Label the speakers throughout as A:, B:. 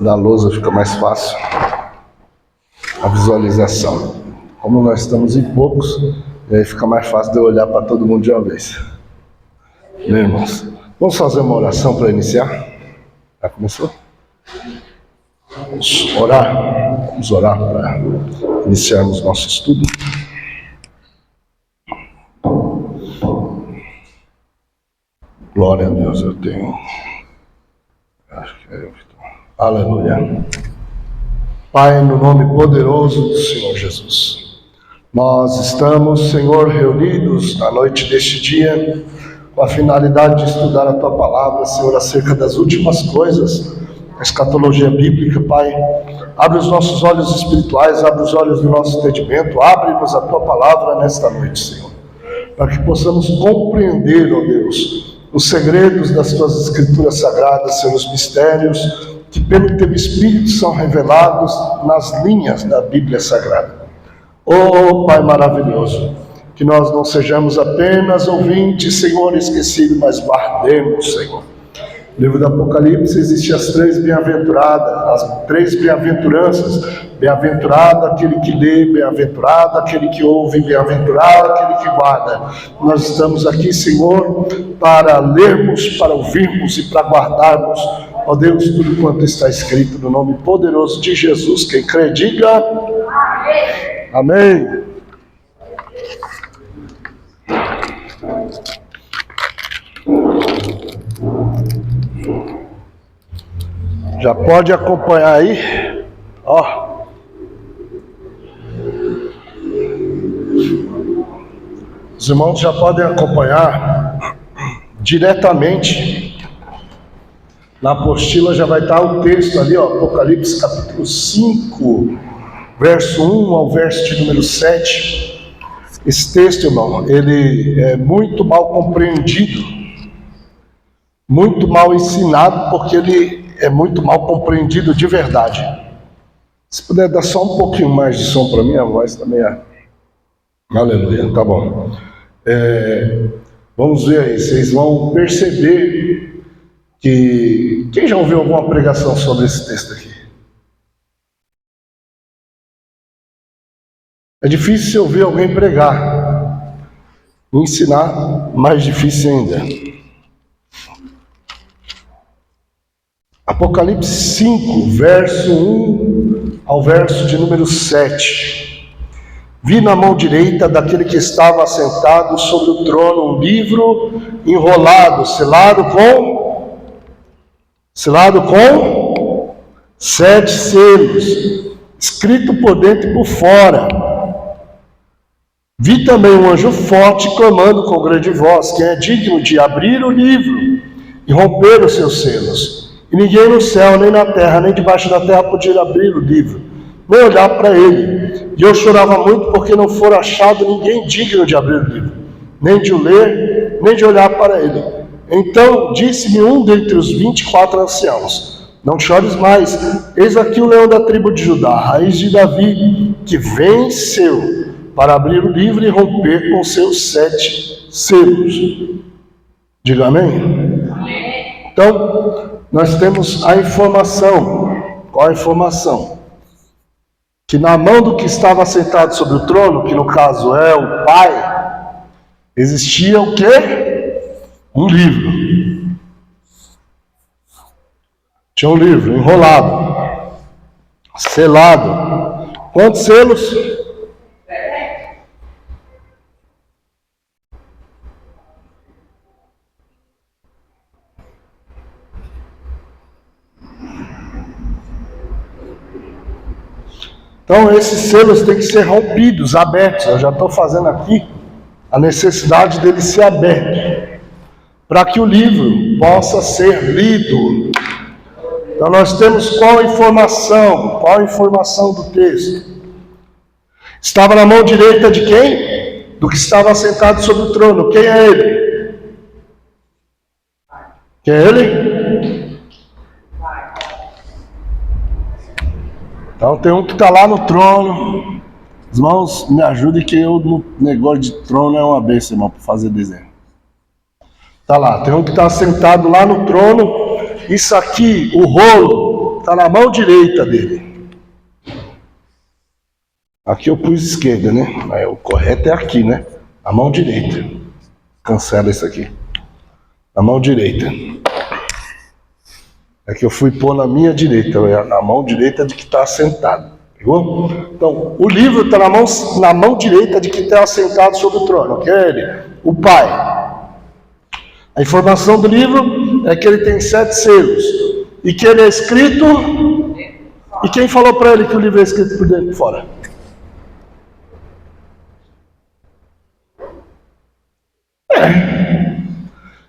A: Da lousa fica mais fácil a visualização. Como nós estamos em poucos, aí fica mais fácil de eu olhar para todo mundo de uma vez. Meus irmãos, vamos fazer uma oração para iniciar? Já começou? Vamos orar para iniciarmos nosso estudo. Glória a Deus, eu tenho. Acho que é eu que estou. Aleluia. Pai, no nome poderoso do Senhor Jesus, nós estamos, Senhor, reunidos na noite deste dia com a finalidade de estudar a Tua Palavra, Senhor, acerca das últimas coisas, a escatologia bíblica. Pai, abre os nossos olhos espirituais, abre os olhos do nosso entendimento, abre-nos a Tua Palavra nesta noite, Senhor, para que possamos compreender, ó Deus, os segredos das Tuas Escrituras Sagradas, Senhor, os mistérios que pelo Teu Espírito são revelados nas linhas da Bíblia Sagrada. Oh, Pai maravilhoso, que nós não sejamos apenas ouvintes, Senhor, esquecidos, mas guardemos, Senhor. No livro do Apocalipse existem as três bem-aventuradas, as três bem-aventuranças. Bem-aventurado aquele que lê, bem-aventurado aquele que ouve, bem-aventurado aquele que guarda. Nós estamos aqui, Senhor, para lermos, para ouvirmos e para guardarmos, ó Deus, tudo quanto está escrito no nome poderoso de Jesus. Quem crê, diga amém. Amém. Já pode acompanhar aí, ó. Os irmãos já podem acompanhar diretamente. Na apostila já vai estar o texto ali, ó, Apocalipse capítulo 5, verso 1 ao verso de número 7. Esse texto, irmão, ele é muito mal compreendido, muito mal ensinado, porque ele é muito mal compreendido de verdade. Se puder dar só um pouquinho mais de som para mim, a voz também é... Aleluia, tá bom. Vamos ver aí, vocês vão perceber que... Quem já ouviu alguma pregação sobre esse texto aqui? É difícil você ouvir alguém pregar. Ensinar, mais difícil ainda. Apocalipse 5, verso 1 ao verso de número 7. Vi na mão direita daquele que estava assentado sobre o trono um livro enrolado, selado com 7 selos, escrito por dentro e por fora. Vi também um anjo forte clamando com grande voz: quem é digno de abrir o livro e romper os seus selos? E ninguém no céu, nem na terra, nem debaixo da terra podia abrir o livro, nem olhar para ele. E eu chorava muito porque não fora achado ninguém digno de abrir o livro, nem de o ler, nem de olhar para ele. Então disse-me um dentre os 24 anciãos: não chores mais, eis aqui o leão da tribo de Judá, a raiz de Davi, que venceu para abrir o livro e romper com seus 7 selos. Diga amém? Então, nós temos a informação. Qual a informação? Que na mão do que estava sentado sobre o trono, que no caso é o Pai, existia o quê? Um livro. Tinha um livro enrolado, selado. Quantos selos? Então esses selos têm que ser rompidos, abertos. Eu já estou fazendo aqui a necessidade dele ser aberto, para que o livro possa ser lido. Então nós temos qual a informação do texto? Estava na mão direita de quem? Do que estava sentado sobre o trono. Quem é ele? Quem é ele? Então tem um que está lá no trono. Os irmãos, me ajudem que eu no negócio de trono é uma benção, irmão, para fazer desenho. Está lá, tem um que está sentado lá no trono. Isso aqui, o rolo, está na mão direita dele. Aqui eu pus esquerda, né? Mas o correto é aqui, né? A mão direita. Cancela isso aqui. A mão direita. É que eu fui pôr na minha direita, na mão direita de que está sentado. Pegou? Então, o livro está na mão direita de quem está sentado sobre o trono, que é ele, o Pai. A informação do livro é que ele tem 7 selos e que ele é escrito. E quem falou para ele que o livro é escrito por dentro e fora?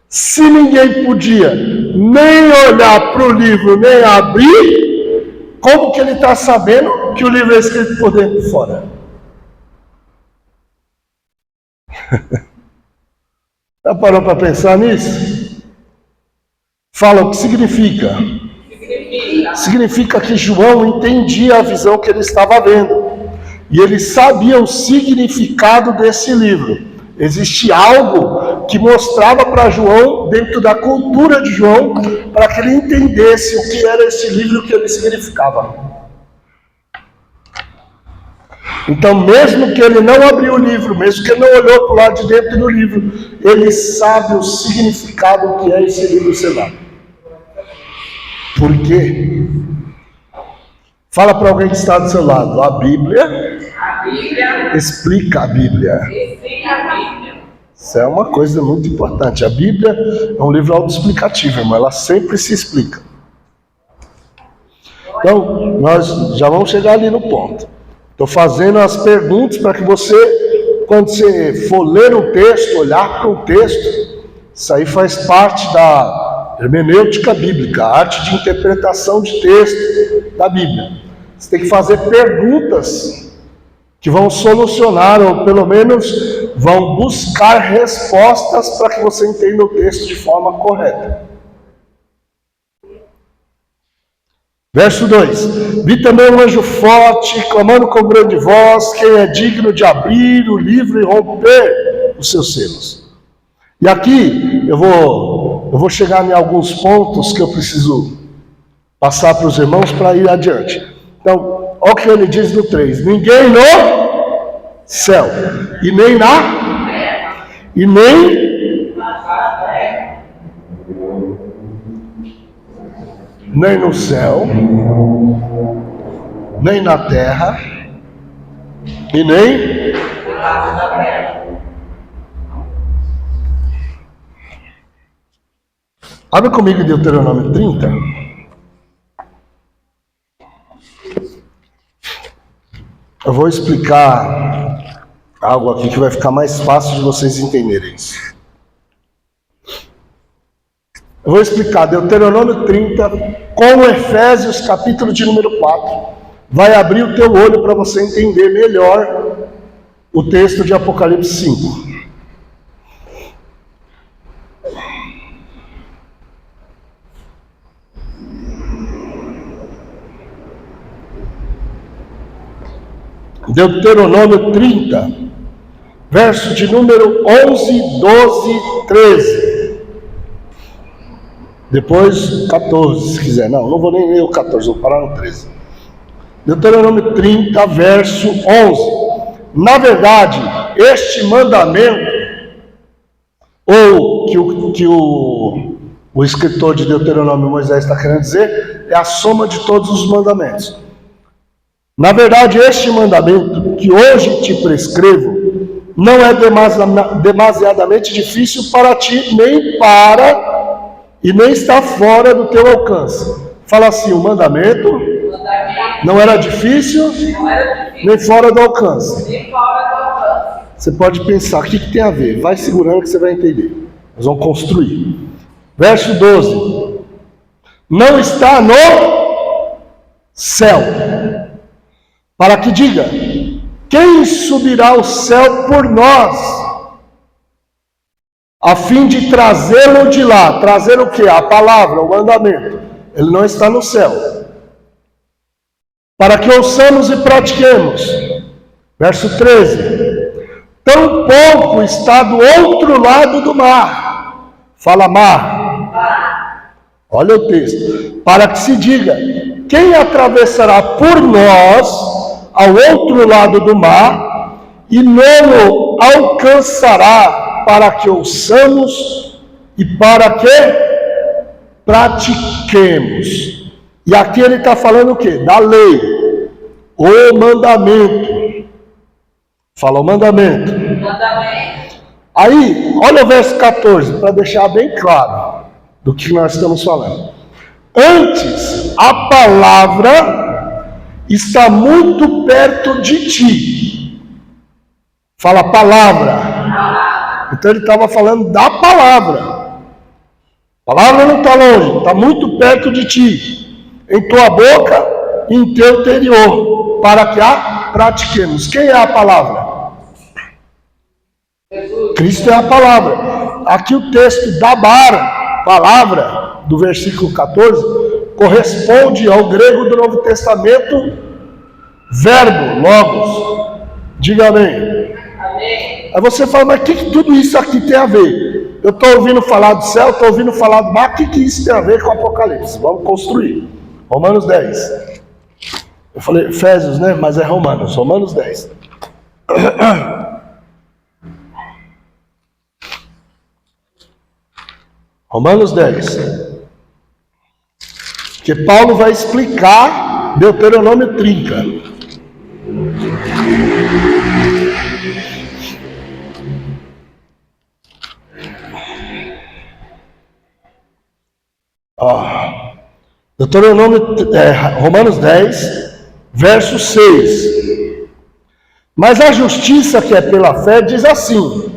A: Se ninguém podia nem olhar para o livro, nem abrir, como que ele está sabendo que o livro é escrito por dentro e fora? Já parou para pensar nisso? Fala o que significa. Significa que João entendia a visão que ele estava vendo. E ele sabia o significado desse livro. Existia algo que mostrava para João, dentro da cultura de João, para que ele entendesse o que era esse livro e o que ele significava. Então, mesmo que ele não abriu o livro, mesmo que ele não olhou para o lado de dentro do livro, ele sabe o significado que é esse livro selado. Por quê? Fala para alguém que está do seu lado. A Bíblia explica a Bíblia. Isso é uma coisa muito importante. A Bíblia é um livro autoexplicativo, irmão. Ela sempre se explica. Então, nós já vamos chegar ali no ponto. Estou fazendo as perguntas para que você, quando você for ler um texto, olhar para um texto, isso aí faz parte da hermenêutica bíblica, a arte de interpretação de texto da Bíblia. Você tem que fazer perguntas que vão solucionar, ou pelo menos vão buscar respostas para que você entenda o texto de forma correta. Verso 2: Vi também um anjo forte, clamando com grande voz, quem é digno de abrir o livro e romper os seus selos. E aqui eu vou chegar em alguns pontos que eu preciso passar para os irmãos para ir adiante. Então, olha o que ele diz no 3: ninguém no céu, e nem na terra, e nem no céu, nem na terra, e nem abre comigo em Deuteronômio 30. Eu vou explicar algo aqui que vai ficar mais fácil de vocês entenderem isso. Eu vou explicar Deuteronômio 30 com Efésios, capítulo de número 4. Vai abrir o teu olho para você entender melhor o texto de Apocalipse 5. Deuteronômio 30, verso de número 11, 12, 13. Depois 14, se quiser. Não vou nem ler o 14, vou parar no 13. Deuteronômio 30, verso 11. Na verdade, este mandamento, ou que o escritor de Deuteronômio, Moisés, está querendo dizer, é a soma de todos os mandamentos. Na verdade, este mandamento que hoje te prescrevo não é demasiadamente difícil para ti, nem está fora do teu alcance. Fala assim: o mandamento não era difícil, nem fora do alcance. Você pode pensar, o que tem a ver? Vai segurando que você vai entender. Nós vamos construir. Verso 12. Não está no céu, para que diga: quem subirá ao céu por nós, a fim de trazê-lo de lá. Trazer o que? A palavra, o mandamento. Ele não está no céu. Para que ouçamos e pratiquemos. Verso 13. Tampouco está do outro lado do mar. Fala mar. Olha o texto. Para que se diga: quem atravessará por nós ao outro lado do mar e não alcançará para que ouçamos e para que pratiquemos. E aqui ele está falando o quê? Da lei, o mandamento. Fala o mandamento. Aí, olha o verso 14, para deixar bem claro do que nós estamos falando. Antes, a palavra está muito perto de ti. Fala palavra. Então ele estava falando da palavra. A palavra não está longe, está muito perto de ti. Em tua boca e em teu interior, para que a pratiquemos. Quem é a palavra? Cristo é a palavra. Aqui o texto da palavra, do versículo 14, corresponde ao grego do Novo Testamento, verbo, logos. Diga amém. Aí você fala, mas o que tudo isso aqui tem a ver? Eu estou ouvindo falar do céu, estou ouvindo falar do mar, o que isso tem a ver com o Apocalipse? Vamos construir. Romanos 10. Eu falei Efésios, né? Mas é Romanos. Romanos 10. Romanos 10. Que Paulo vai explicar Deuteronômio 30. Deuteronômio, Romanos 10, verso 6. Mas a justiça que é pela fé diz assim: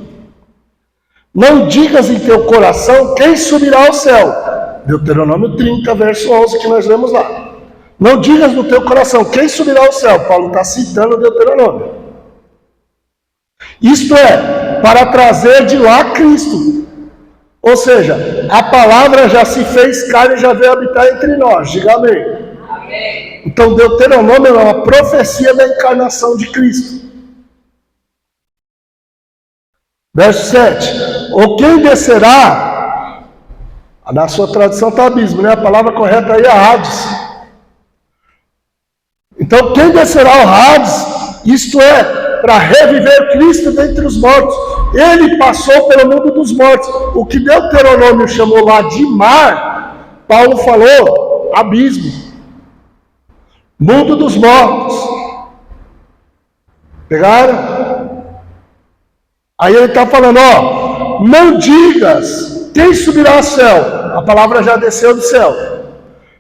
A: não digas em teu coração quem subirá ao céu. Deuteronômio 30, verso 11, que nós lemos lá. Não digas no teu coração quem subirá ao céu. Paulo está citando Deuteronômio. Isto é, para trazer de lá Cristo. Ou seja, a palavra já se fez carne e já veio habitar entre nós. Diga amém. Amém. Então Deuteronômio é uma profecia da encarnação de Cristo. Verso 7. Ou quem descerá, na sua tradução está abismo, né? A palavra correta aí é Hades. Então quem descerá ao Hades, isto é, para reviver Cristo dentre os mortos. Ele passou pelo mundo dos mortos. O que Deuteronômio chamou lá de mar, Paulo falou abismo. Mundo dos mortos. Pegaram? Aí ele está falando, não digas quem subirá ao céu. A palavra já desceu do céu.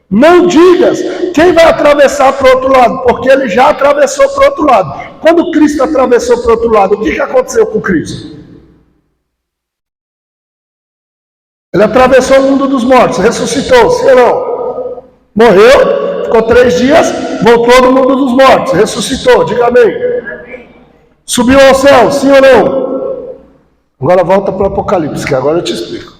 A: Não digas quem vai atravessar para o outro lado, porque ele já atravessou para o outro lado. Quando Cristo atravessou para o outro lado, o que aconteceu com Cristo? Ele atravessou o mundo dos mortos, ressuscitou, sim ou não? Morreu, ficou 3 dias, voltou do mundo dos mortos, ressuscitou, diga amém. Subiu ao céu, sim ou não? Agora volta para o Apocalipse, que agora eu te explico.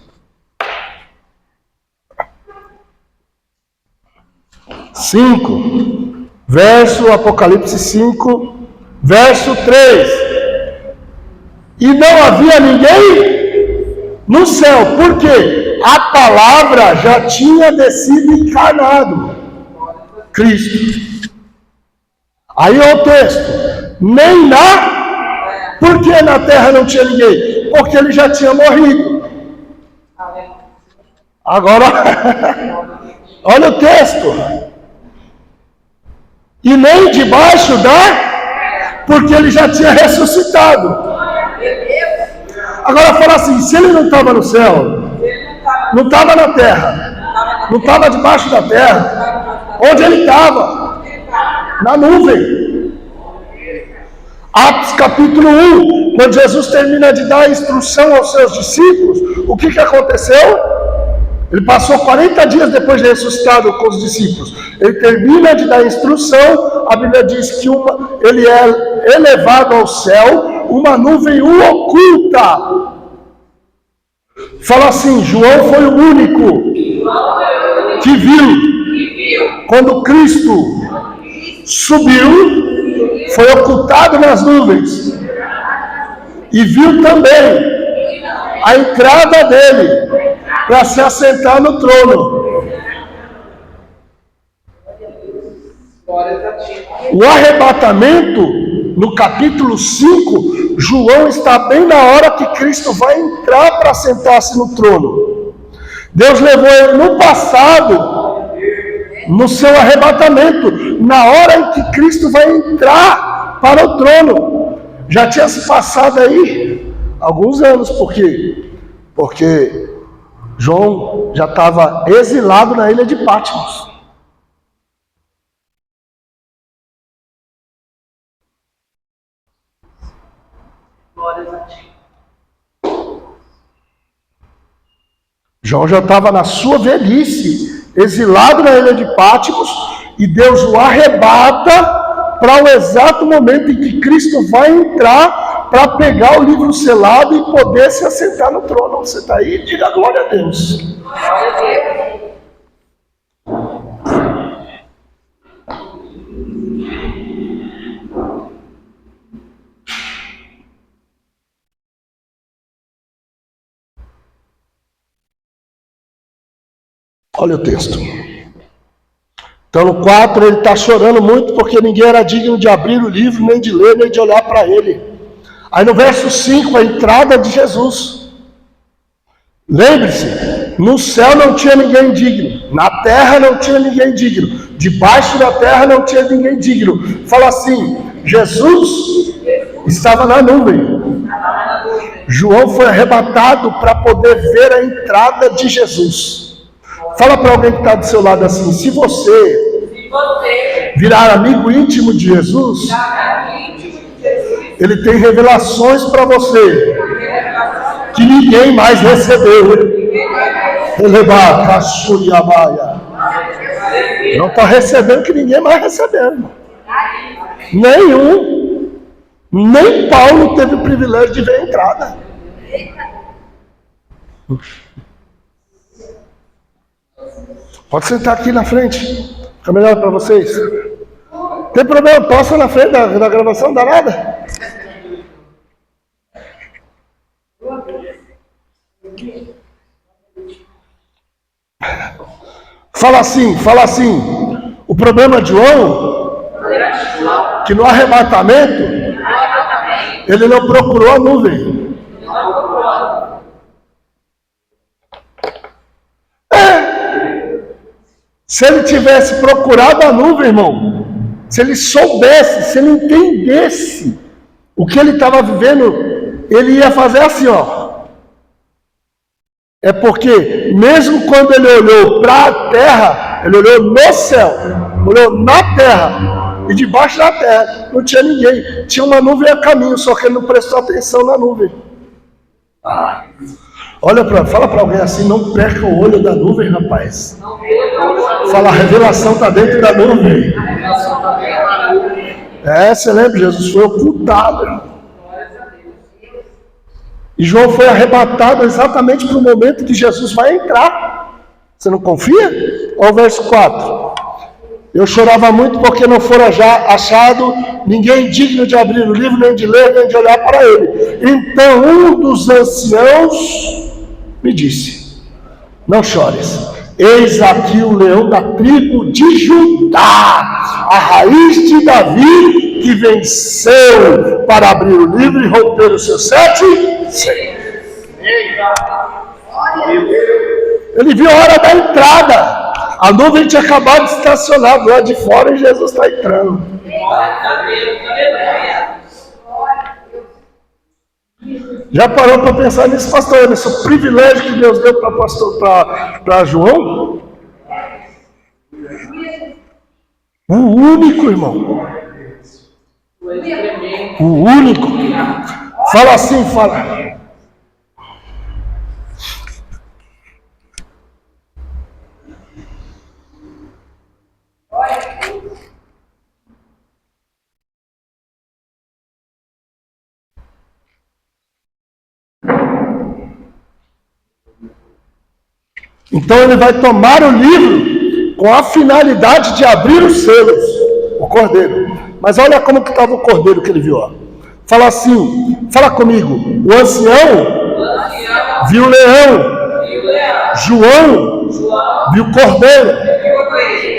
A: 5, verso Apocalipse 5, verso 3. E não havia ninguém no céu, porque a palavra já tinha descido encarnado, Cristo. Aí é o texto, nem por que na terra não tinha ninguém? Porque ele já tinha morrido. Agora, olha o texto. E nem debaixo porque ele já tinha ressuscitado. Agora fala assim, se ele não estava no céu, não estava na terra, não estava debaixo da terra, onde ele estava? Na nuvem. Atos capítulo 1, quando Jesus termina de dar a instrução aos seus discípulos, o que aconteceu? Ele passou 40 dias depois de ressuscitado com os discípulos. Ele termina de dar instrução, a Bíblia diz que ele é elevado ao céu, uma nuvem o oculta. Fala assim, João foi o único que viu quando Cristo subiu, foi ocultado nas nuvens, e viu também a entrada dele para se assentar no trono. O arrebatamento, no capítulo 5, João está bem na hora que Cristo vai entrar para sentar-se no trono. Deus levou ele no passado, no seu arrebatamento, na hora em que Cristo vai entrar para o trono. Já tinha se passado aí alguns anos, por quê? Porque João já estava exilado na ilha de Patmos. João já estava na sua velhice, exilado na ilha de Patmos, e Deus o arrebata para o exato momento em que Cristo vai entrar para pegar o livro selado e poder se assentar no trono. Você está aí? Diga glória a Deus. Glória a Deus. Olha o texto. Então no 4 ele está chorando muito porque ninguém era digno de abrir o livro, nem de ler, nem de olhar para ele. Aí no verso 5, a entrada de Jesus. Lembre-se, no céu não tinha ninguém digno, na terra não tinha ninguém digno, debaixo da terra não tinha ninguém digno. Fala assim, Jesus estava na nuvem. João foi arrebatado para poder ver a entrada de Jesus. Fala para alguém que está do seu lado assim, se você virar amigo íntimo de Jesus, ele tem revelações para você que ninguém mais recebeu. Não está recebendo que ninguém mais recebeu. Nenhum. Nem Paulo teve o privilégio de ver a entrada. Pode sentar aqui na frente. Fica melhor para vocês. Tem problema? Posso na frente da gravação? Dá nada? Fala assim. O problema de João, que no arrebatamento, ele não procurou a nuvem. Se ele tivesse procurado a nuvem, irmão, se ele soubesse, se ele entendesse o que ele estava vivendo, ele ia fazer assim, ó. É porque, mesmo quando ele olhou para a terra, ele olhou no céu, olhou na terra, e debaixo da terra não tinha ninguém. Tinha uma nuvem a caminho, só que ele não prestou atenção na nuvem. Fala para alguém assim, não perca o olho da nuvem, rapaz. Fala, a revelação está dentro da nuvem. Você lembra, Jesus foi ocultado. E João foi arrebatado exatamente para o momento que Jesus vai entrar. Você não confia? Olha o verso 4. Eu chorava muito porque não fora já achado ninguém digno de abrir o livro, nem de ler, nem de olhar para ele. Então um dos anciãos me disse, não chores, eis aqui o leão da tribo de Judá, a raiz de Davi, que venceu para abrir o livro e romper os seus 7 selos. Ele viu a hora da entrada, a nuvem tinha acabado de estacionar do lado de fora e Jesus está entrando. Já parou para pensar nisso, pastor? Nesse privilégio que Deus deu para João? O único, irmão. O único. Fala assim, fala. Então ele vai tomar o livro com a finalidade de abrir os selos, o cordeiro. Mas olha como que estava o cordeiro que ele viu. Ó. Fala assim, fala comigo. O ancião viu o leão. João viu o cordeiro.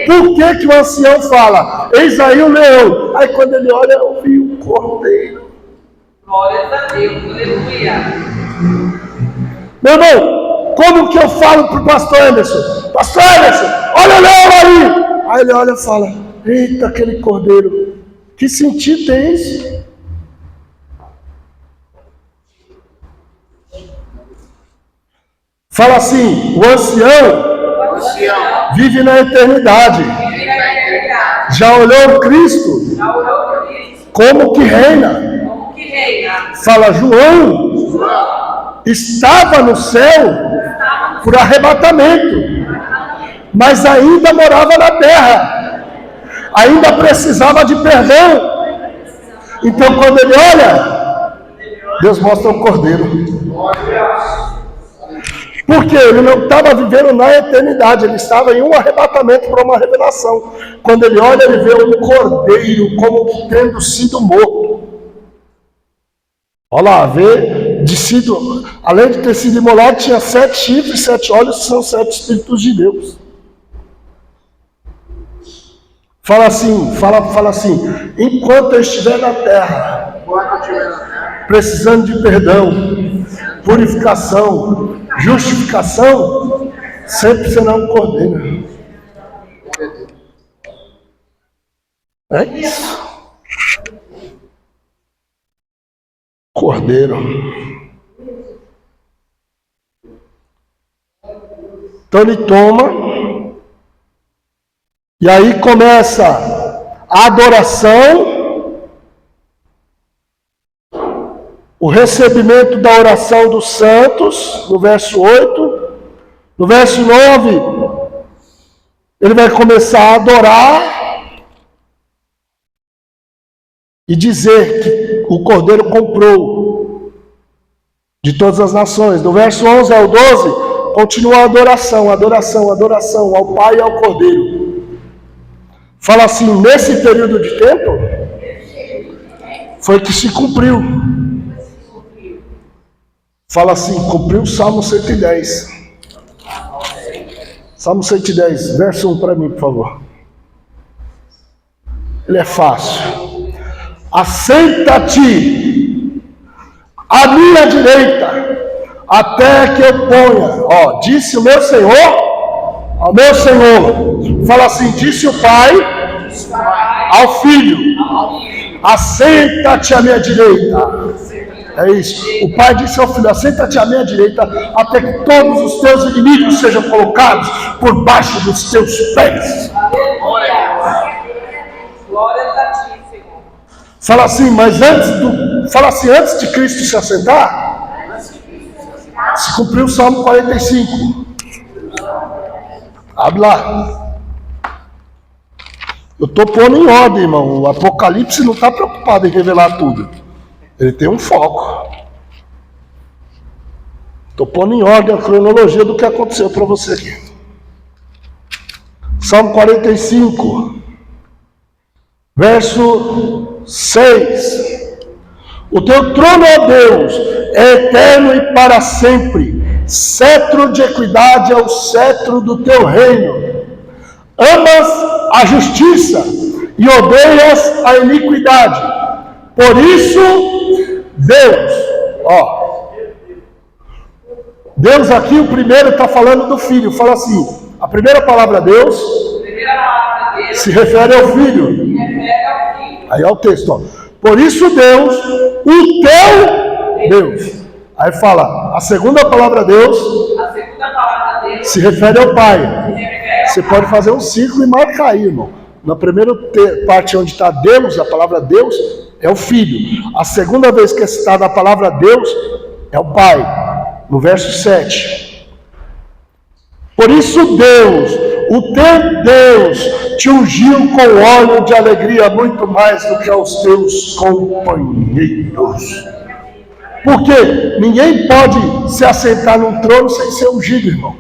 A: Por que o ancião fala, eis aí o leão? Aí quando ele olha, eu vi o cordeiro.
B: Glória a Deus, aleluia.
A: Meu irmão, como que eu falo para o pastor Emerson? Pastor Emerson, olha o leão aí! Aí ele olha e fala, eita, aquele cordeiro. Que sentido tem isso? Fala assim, o ancião vive na eternidade. Já olhou Cristo como que reina. Fala, João estava no céu por arrebatamento, mas ainda morava na terra, ainda precisava de perdão. Então quando ele olha, Deus mostra o cordeiro. Porque ele não estava vivendo na eternidade, ele estava em um arrebatamento para uma revelação. Quando ele olha, ele vê um cordeiro como tendo sido morto. Olha lá, vê, além de ter sido imolado, tinha 7 chifres, 7 olhos, que são 7 Espíritos de Deus. Fala assim, enquanto eu estiver na terra, precisando de perdão, purificação, justificação, sempre será um cordeiro. É isso. Cordeiro. Então ele toma, e aí começa a adoração, o recebimento da oração dos santos, no verso 8. No verso 9, ele vai começar a adorar e dizer que o Cordeiro comprou de todas as nações. Do verso 11 ao 12, continua a adoração ao Pai e ao Cordeiro. Fala assim, nesse período de tempo, foi que se cumpriu. Fala assim, cumpriu o Salmo 110. Salmo 110, verso 1 para mim, por favor. Ele é fácil. Assenta-te à minha direita, até que eu ponha, disse o meu Senhor ao meu Senhor. Fala assim, disse o Pai ao Filho, assenta-te à minha direita. É isso. O Pai disse ao Filho, assenta-te à minha direita, até que todos os teus inimigos sejam colocados por baixo dos teus pés.
B: Glória a ti, Senhor.
A: Fala assim, antes de Cristo se assentar, se cumpriu o Salmo 45. Abre lá. Eu estou pondo em ordem, irmão. O Apocalipse não está preocupado em revelar tudo. Ele tem um foco. Estou pondo em ordem a cronologia do que aconteceu para você aqui. Salmo 45, verso 6. O teu trono, ó Deus, é eterno e para sempre. Cetro de equidade é o cetro do teu reino. Amas a justiça e odeias a iniquidade. Por isso, Deus aqui, o primeiro está falando do Filho. Fala assim, a primeira palavra Deus se refere ao Filho. Aí é o texto, Por isso Deus, o teu Deus. Aí fala, a segunda palavra Deus se refere ao Pai. Você pode fazer um círculo e marcar aí, irmão. Na primeira parte onde está Deus, a palavra Deus, é o Filho. A segunda vez que é citada a palavra Deus, é o Pai. No verso 7. Por isso Deus, o teu Deus, te ungiu com óleo de alegria muito mais do que aos teus companheiros. Porque ninguém pode se assentar num trono sem ser ungido, irmão.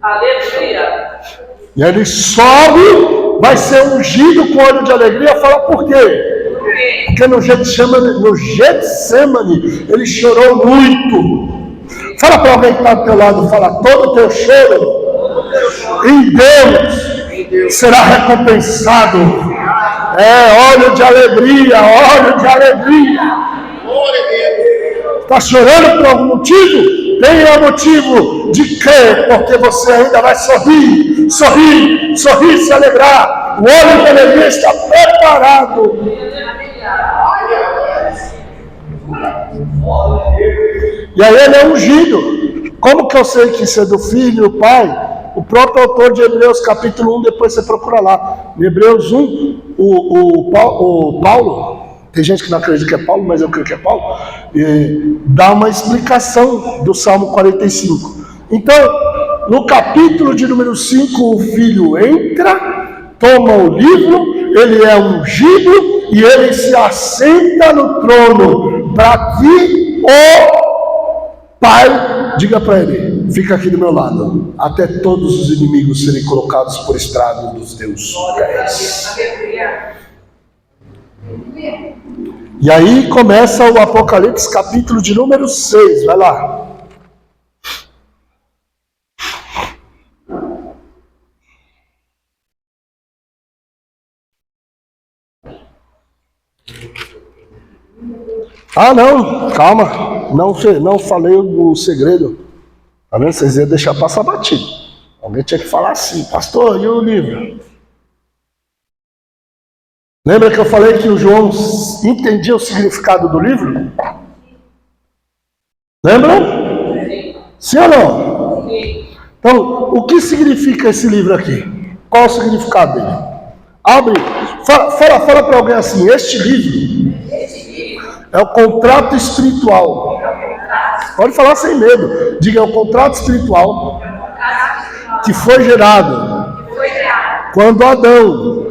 B: Aleluia.
A: E ele sobe, vai ser ungido com óleo de alegria. Fala por quê? Porque no Getsemane ele chorou muito. Fala para alguém que está do teu lado, fala, todo o teu choro em Deus será recompensado. Óleo de alegria, óleo de alegria. Está chorando por algum motivo? Tenha motivo de crer, porque você ainda vai sorrir, sorrir, sorrir, se alegrar. O óleo de alegria está preparado. E aí ele é ungido. Como que eu sei que isso é do filho e do pai? O próprio autor de Hebreus capítulo 1, depois você procura lá. Em Hebreus 1, o Paulo, tem gente que não acredita que é Paulo, mas eu creio que é Paulo, dá uma explicação do Salmo 45. Então, no capítulo de número 5, o filho entra, toma o livro, ele é ungido e ele se assenta no trono para que o pai diga para ele: fica aqui do meu lado, até todos os inimigos serem colocados por estrado dos teus pés. E aí começa o Apocalipse capítulo de número 6, vai lá. Ah, não, calma, não falei o segredo. Tá vendo? Vocês iam deixar passar batido. Alguém tinha que falar assim: pastor, e o livro? Lembra que eu falei que o João entendia o significado do livro? Lembra? Sim ou não? Sim. Então, o que significa esse livro aqui? Qual é o significado dele? Abre, fala para alguém assim: este livro é o contrato espiritual. Pode falar sem medo. Diga: é o contrato espiritual que foi gerado quando Adão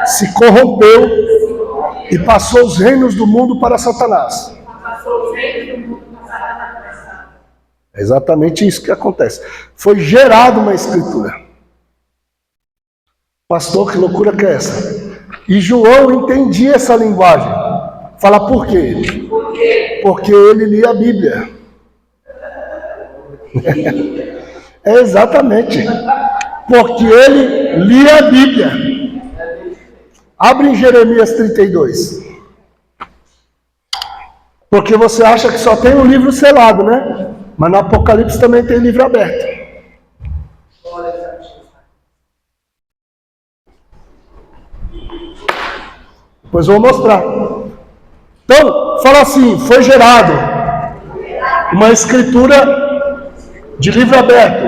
A: se corrompeu e passou os reinos do mundo para Satanás. É exatamente isso que acontece. Foi gerada uma escritura. Pastor, que loucura que é essa? E João entendia essa linguagem. Fala por quê? Porque ele lia a Bíblia. É exatamente. Porque ele lia a Bíblia. Abre em Jeremias 32. Porque você acha que só tem um livro selado, né? Mas no Apocalipse também tem livro aberto. Depois vou mostrar. Então, fala assim: foi gerado uma escritura de livro aberto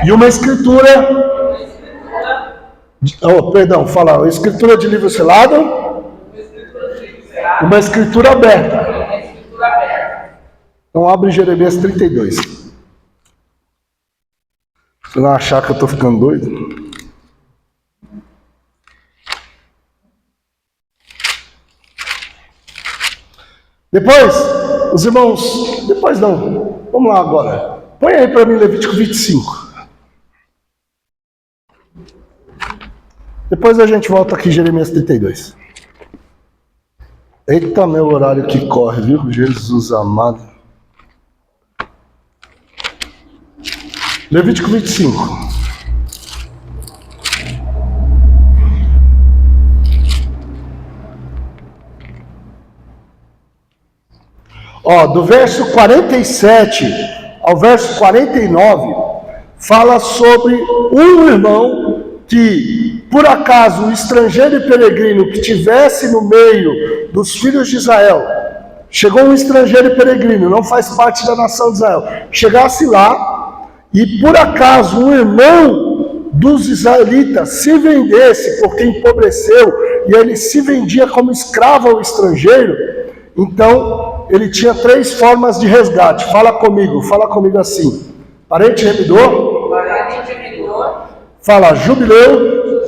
A: e uma escritura fala escritura de livro selado, uma escritura aberta. Então abre Jeremias 32. Se não achar que eu estou ficando doido. Depois, os irmãos, depois não, vamos lá agora. Põe aí para mim Levítico 25. Depois a gente volta aqui Jeremias 32. Eita, meu horário que corre, viu? Jesus amado. Levítico 25. Do verso 47 ao verso 49, fala sobre um irmão que, por acaso, o estrangeiro e peregrino que tivesse no meio dos filhos de Israel, chegou um estrangeiro e peregrino, não faz parte da nação de Israel, chegasse lá e, por acaso, um irmão dos israelitas se vendesse, porque empobreceu, e ele se vendia como escravo ao estrangeiro, então ele tinha 3 formas de resgate. Fala comigo assim: parente remidor, fala jubileu,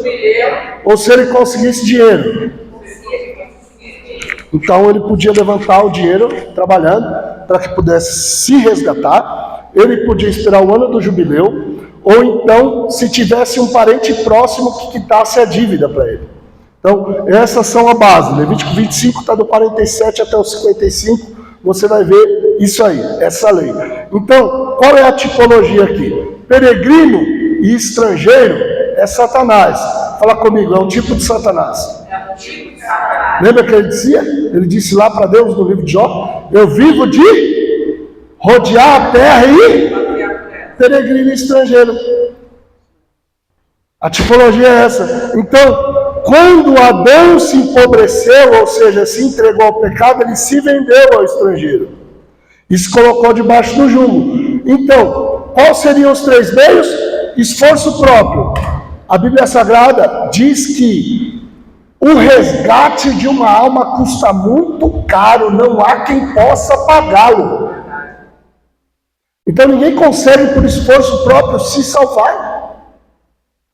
A: ou se ele conseguisse dinheiro. Então ele podia levantar o dinheiro trabalhando para que pudesse se resgatar. Ele podia esperar o ano do jubileu, ou então se tivesse um parente próximo que quitasse a dívida para ele. Então, essas são a base. Levítico 25 está do 47 até o 55. Você vai ver isso aí, essa lei. Então, qual é a tipologia aqui? Peregrino e estrangeiro É Satanás. Fala comigo, é um tipo de Satanás.
B: É um tipo de Satanás.
A: Lembra que ele dizia? Ele disse lá para Deus no livro de Jó: eu vivo de rodear a terra e peregrino estrangeiro. A tipologia é essa. Então, quando Adão se empobreceu, ou seja, se entregou ao pecado, ele se vendeu ao estrangeiro e se colocou debaixo do jugo. Então, quais seriam os 3 meios? Esforço próprio. A Bíblia Sagrada diz que o resgate de uma alma custa muito caro, não há quem possa pagá-lo. Então ninguém consegue por esforço próprio se salvar.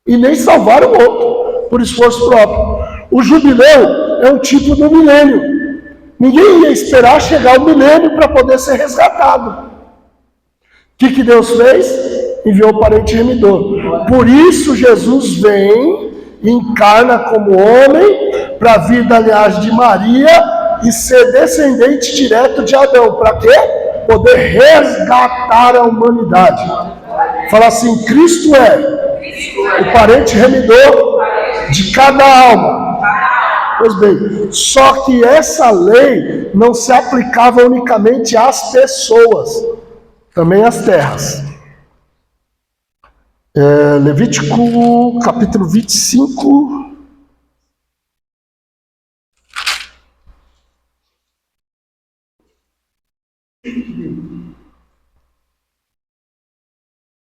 A: E nem salvar o outro por esforço próprio. O jubileu é um tipo do milênio. Ninguém ia esperar chegar o milênio para poder ser resgatado. O que Deus fez? Enviou o parente remidor. Por isso Jesus vem e encarna como homem para vir da linhagem de Maria e ser descendente direto de Adão. Para quê? Poder resgatar a humanidade. Fala assim, Cristo é o parente remidor de cada alma. Pois bem, só que essa lei não se aplicava unicamente às pessoas, também às terras. Levítico capítulo 25.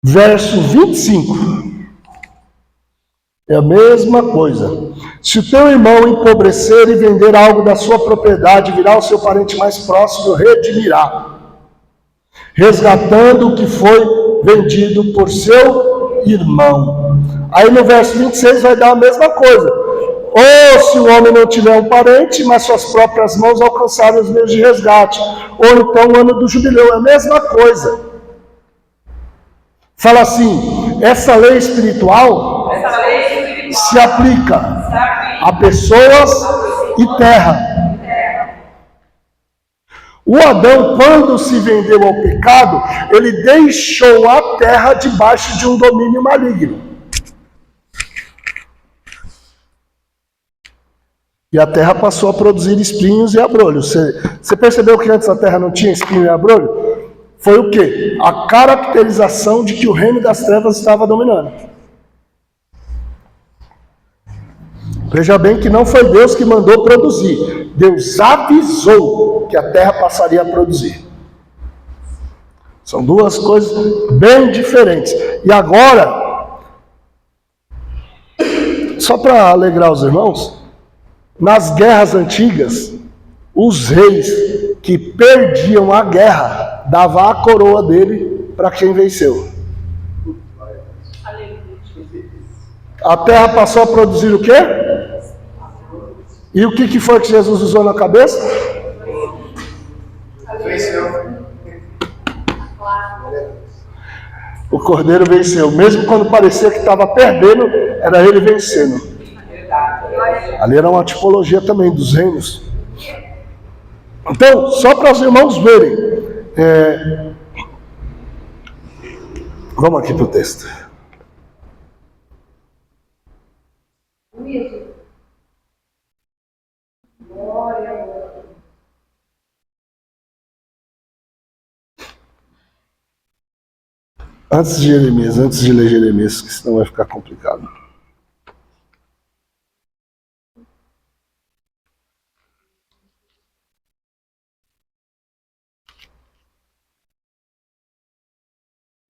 A: Verso 25. É a mesma coisa. Se o teu irmão empobrecer e vender algo da sua propriedade, virá o seu parente mais próximo e redimirá, resgatando o que foi vendido por seu irmão. Aí no verso 26 vai dar a mesma coisa. Ou se o homem não tiver um parente, mas suas próprias mãos alcançarem os meios de resgate. Ou então o ano do jubileu, é a mesma coisa. Fala assim, essa lei espiritual se aplica a pessoas e terra. O Adão, quando se vendeu ao pecado, ele deixou a terra debaixo de um domínio maligno. E a terra passou a produzir espinhos e abrolhos. Você percebeu que antes a terra não tinha espinho e abrolho? Foi o quê? A caracterização de que o reino das trevas estava dominando. Veja bem que não foi Deus que mandou produzir. Deus avisou que a terra passaria a produzir. São duas coisas bem diferentes. E agora, só para alegrar os irmãos, nas guerras antigas, os reis que perdiam a guerra davam a coroa dele para quem venceu. A terra passou a produzir o quê? E o que foi que Jesus usou na cabeça? Venceu. O cordeiro venceu. Mesmo quando parecia que estava perdendo, era ele vencendo. Ali era uma tipologia também dos reinos. Então, só para os irmãos verem. Vamos aqui para o texto. Antes de Jeremias, antes de ler Jeremias, que senão vai ficar complicado.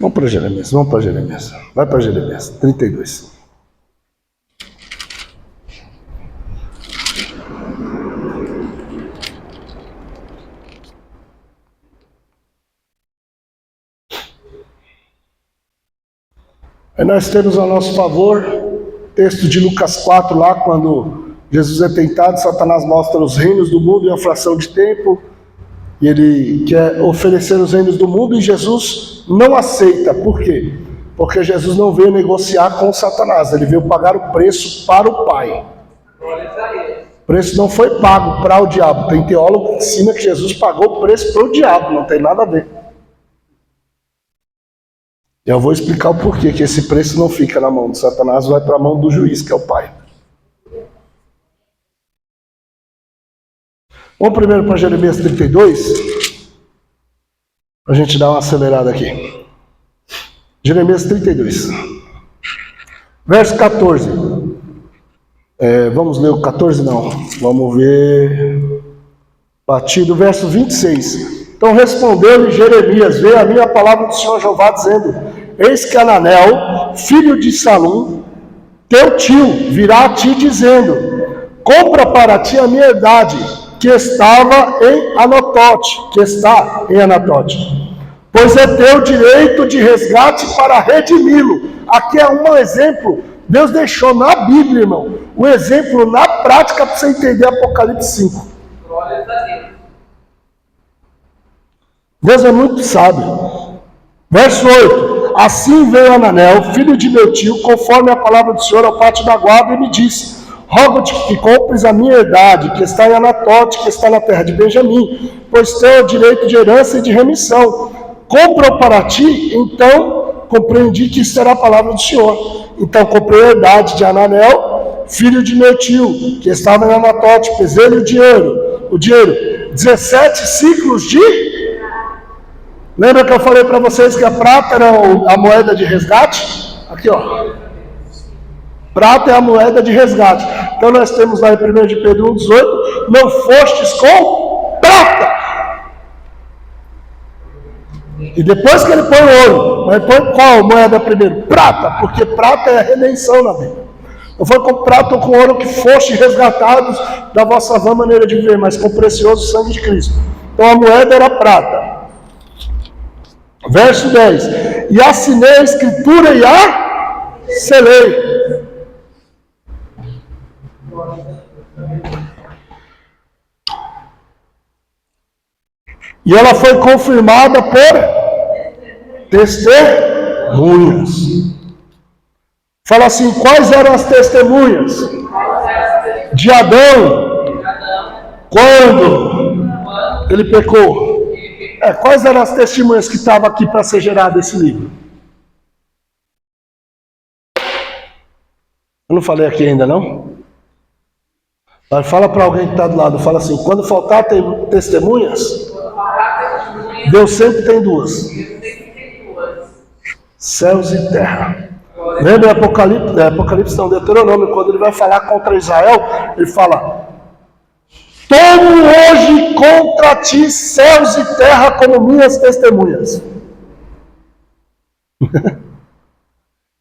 A: Vamos para Jeremias, Vai para Jeremias, 32. Aí nós temos a nosso favor, texto de Lucas 4 lá, quando Jesus é tentado, Satanás mostra os reinos do mundo em uma fração de tempo, e ele quer oferecer os reinos do mundo, e Jesus não aceita. Por quê? Porque Jesus não veio negociar com Satanás, ele veio pagar o preço para o Pai. O preço não foi pago para o diabo. Tem teólogo que ensina que Jesus pagou o preço para o diabo, não tem nada a ver. Eu vou explicar o porquê que esse preço não fica na mão de Satanás, vai para a mão do juiz, que é o Pai. Vamos primeiro para Jeremias 32, para a gente dar uma acelerada aqui. Jeremias 32, verso 14. Vamos ler o 14? Não. Vamos ver. Partido, verso 26. Então respondeu-lhe Jeremias: veio a mim a palavra do Senhor Jeová, dizendo: eis que Ananel, filho de Salum, teu tio, virá a ti dizendo: compra para ti a minha herdade, que estava em Anatote, que está em Anatote, pois é teu direito de resgate para redimi-lo. Aqui é um exemplo, Deus deixou na Bíblia, irmão, o exemplo na prática para você entender Apocalipse 5.
B: Glória a Deus.
A: Deus é muito sábio. Verso 8. Assim veio Ananel, filho de meu tio, conforme a palavra do Senhor ao pátio da guarda, e me disse: rogo-te que compres a minha herdade, que está em Anatote, que está na terra de Benjamim, pois tenho direito de herança e de remissão. Compra-o para ti. Então compreendi que isso era a palavra do Senhor. Então comprei a herdade de Ananel, filho de meu tio, que estava em Anatote, pesei-lhe o dinheiro, 17 ciclos de... Lembra que eu falei para vocês que a prata era a moeda de resgate? Aqui, ó. Prata é a moeda de resgate. Então nós temos lá em 1 de Pedro 1,18: não fostes com prata. E depois que ele põe ouro, mas põe qual moeda primeiro? Prata, porque prata é a redenção na Bíblia. Não foi com prata ou com ouro que foste resgatados da vossa vã maneira de viver, mas com o precioso sangue de Cristo. Então a moeda era prata. Verso 10. E assinei a escritura e a selei. E ela foi confirmada por testemunhas. Fala assim: quais eram as testemunhas? De Adão. Quando ele pecou. Quais eram as testemunhas que estavam aqui para ser gerado esse livro? Eu não falei aqui ainda, não? Fala para alguém que está do lado, fala assim: quando faltar testemunhas, Deus sempre tem duas: céus e terra. Lembra Apocalipse não, Deuteronômio, quando ele vai falar contra Israel, ele fala: tomo hoje contra ti céus e terra como minhas testemunhas.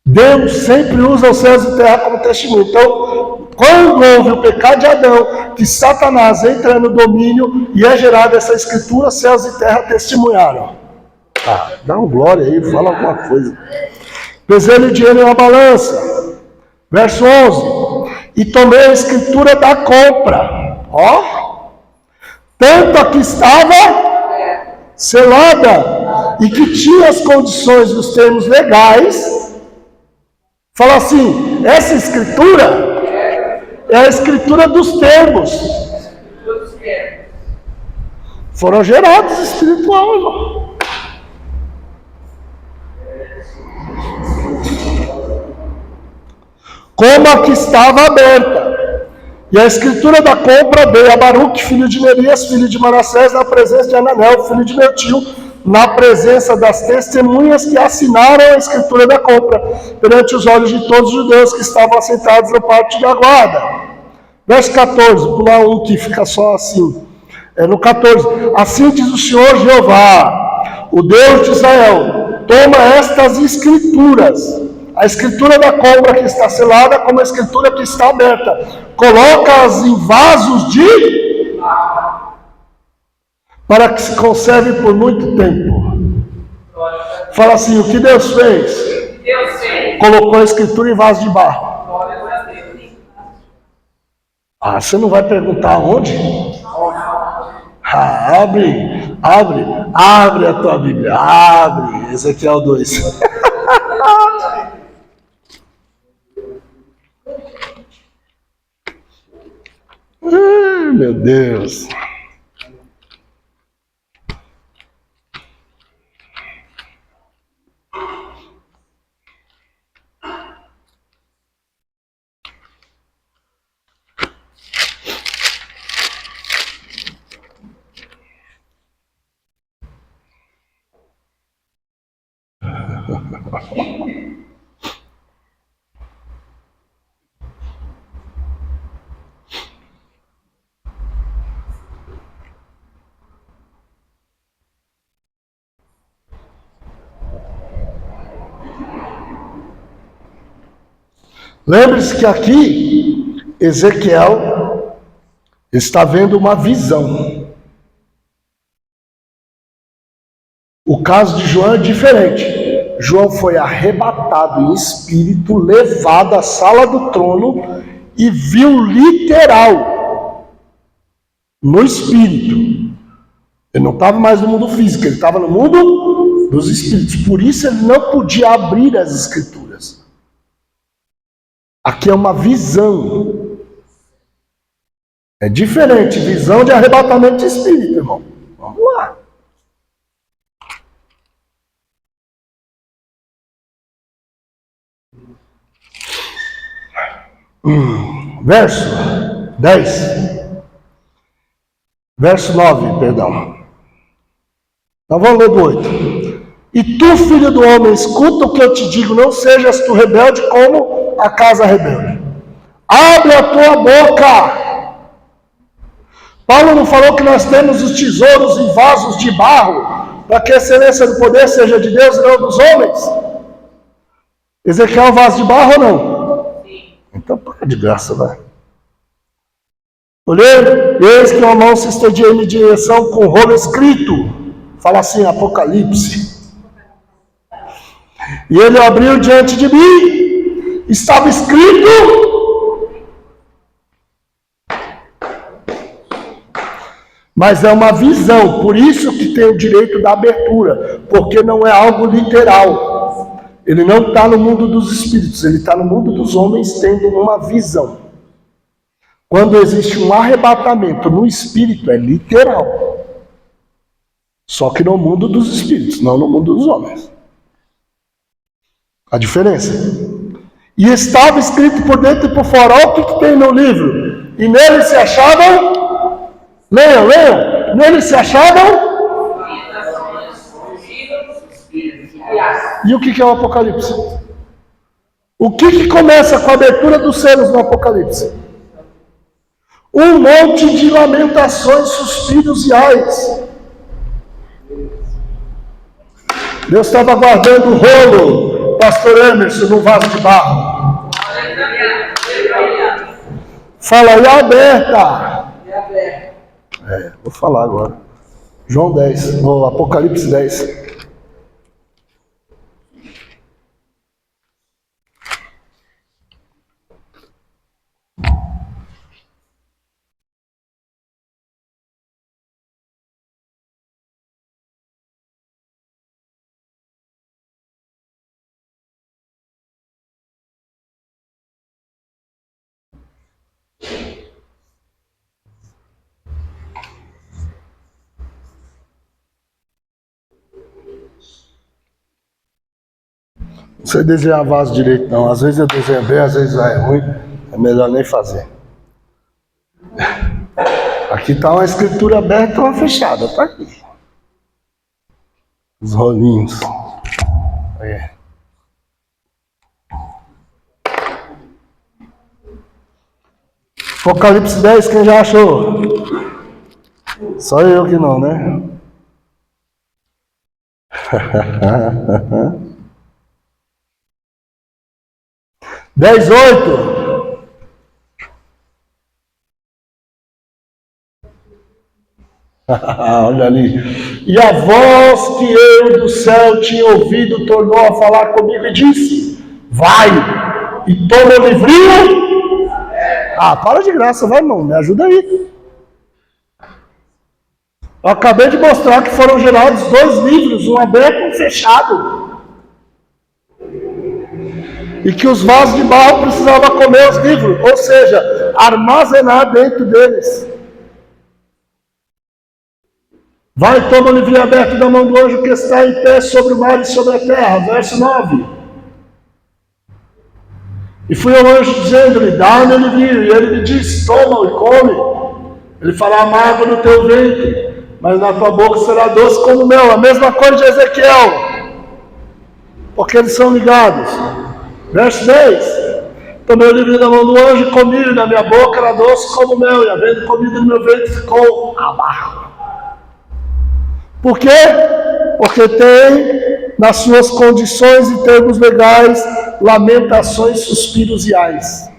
A: Deus sempre usa os céus e terra como testemunho. Então, quando houve o pecado de Adão, que Satanás entra no domínio e é gerada essa escritura, céus e terra testemunharam. Dá um glória aí, fala alguma coisa. Pesei-lhe o dinheiro em uma balança. Verso 11. E tomei a escritura da compra. Tanto a que estava selada e que tinha as condições dos termos legais. Fala assim: essa escritura é a escritura dos termos. Foram gerados espiritual, irmão. Como a que estava aberta. E a escritura da compra veio a Baruque, filho de Nerias, filho de Manassés, na presença de Ananel, filho de meu tio, na presença das testemunhas que assinaram a escritura da compra, perante os olhos de todos os judeus que estavam assentados no pátio da guarda. Verso 14, pular um que fica só assim. No 14, assim diz o Senhor Jeová, o Deus de Israel: toma estas escrituras, a escritura da compra que está selada, como a escritura que está aberta, coloca-as em vasos de... para que se conserve por muito tempo. Fala assim: o que Deus fez? Colocou a escritura em vaso de barro. Você não vai perguntar onde? Abre a tua Bíblia, abre. Ezequiel 2. Meu Deus. Lembre-se que aqui Ezequiel está vendo uma visão. O caso de João é diferente. João foi arrebatado em espírito, levado à sala do trono e viu literal no espírito. Ele não estava mais no mundo físico, ele estava no mundo dos espíritos. Por isso ele não podia abrir as escrituras. Aqui é uma visão. É diferente, visão de arrebatamento de espírito, irmão. Vamos lá. Verso 10. Verso 9, perdão. Então vamos ler do 8. E tu, filho do homem, escuta o que eu te digo, não sejas tu rebelde como a casa rebelde. Abre a tua boca. Paulo não falou que nós temos os tesouros em vasos de barro, para que a excelência do poder seja de Deus e não dos homens? Ezequiel é um vaso de barro ou não? Sim. Então para de graça, vai. Olhei, eis que uma mão se estendia em minha direção com rolo escrito. Fala assim, Apocalipse. E ele abriu diante de mim. Estava escrito. Mas é uma visão, por isso que tem o direito da abertura, porque não é algo literal. Ele não está no mundo dos espíritos, ele está no mundo dos homens tendo uma visão. Quando existe um arrebatamento no espírito, é literal. Só que no mundo dos espíritos, não no mundo dos homens. A diferença. E estava escrito por dentro e por fora. Olha o que tem no livro. E nele se achavam... Leiam. Nele se achavam... E o que é o Apocalipse? O que começa com a abertura dos selos no Apocalipse? Um monte de lamentações, suspiros e ais. Deus estava guardando o rolo, pastor Emerson, no vaso de barro. Fala aí, aberta. Vou falar agora. João 10, no Apocalipse 10. Não sei desenhar vaso direito não, às vezes eu desenho bem, às vezes é ruim, é melhor nem fazer. Aqui está uma escritura aberta ou uma fechada, tá aqui. Os rolinhos. Aí. Apocalipse 10, quem já achou? Só eu que não, né? 10:8. Olha ali. E a voz que eu do céu tinha ouvido tornou a falar comigo e disse: vai e toma o livrinho. Para de graça, vai, irmão, me ajuda aí. Eu acabei de mostrar que foram gerados 2 livros, um aberto e um fechado. E que os vasos de barro precisavam comer os livros, ou seja, armazenar dentro deles. Vai, toma o livrinho aberto da mão do anjo que está em pé sobre o mar e sobre a terra. Verso 9. E fui ao anjo dizendo-lhe, dá-me o livrinho. E ele me disse, toma-o e come. Ele fará amargo no teu ventre, mas na tua boca será doce como mel. A mesma coisa de Ezequiel. porque eles são ligados. Verso 10. Tomei o livro da mão do anjo e comi, na minha boca era doce como mel, e havendo comido no meu ventre ficou amargo. Por quê? Porque tem nas suas condições e termos legais lamentações, suspiros e ais.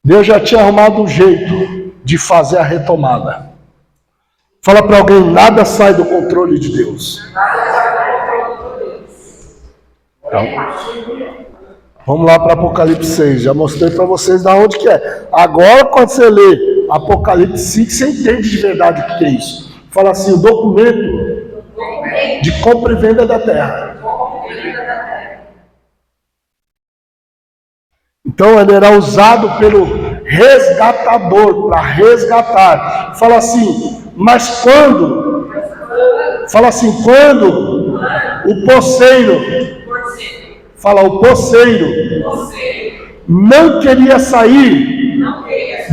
A: Deus já tinha arrumado um jeito de fazer a retomada. Fala para alguém, nada sai do controle de Deus. Então, vamos lá para Apocalipse 6. Já mostrei para vocês da onde que é. Agora, quando você lê Apocalipse 5, você entende de verdade o que é isso. Fala assim, o documento de compra e venda da terra. Então ele era usado pelo resgatador, para resgatar. Fala assim, mas quando? Fala assim, quando o poceiro, fala o poceiro, não queria sair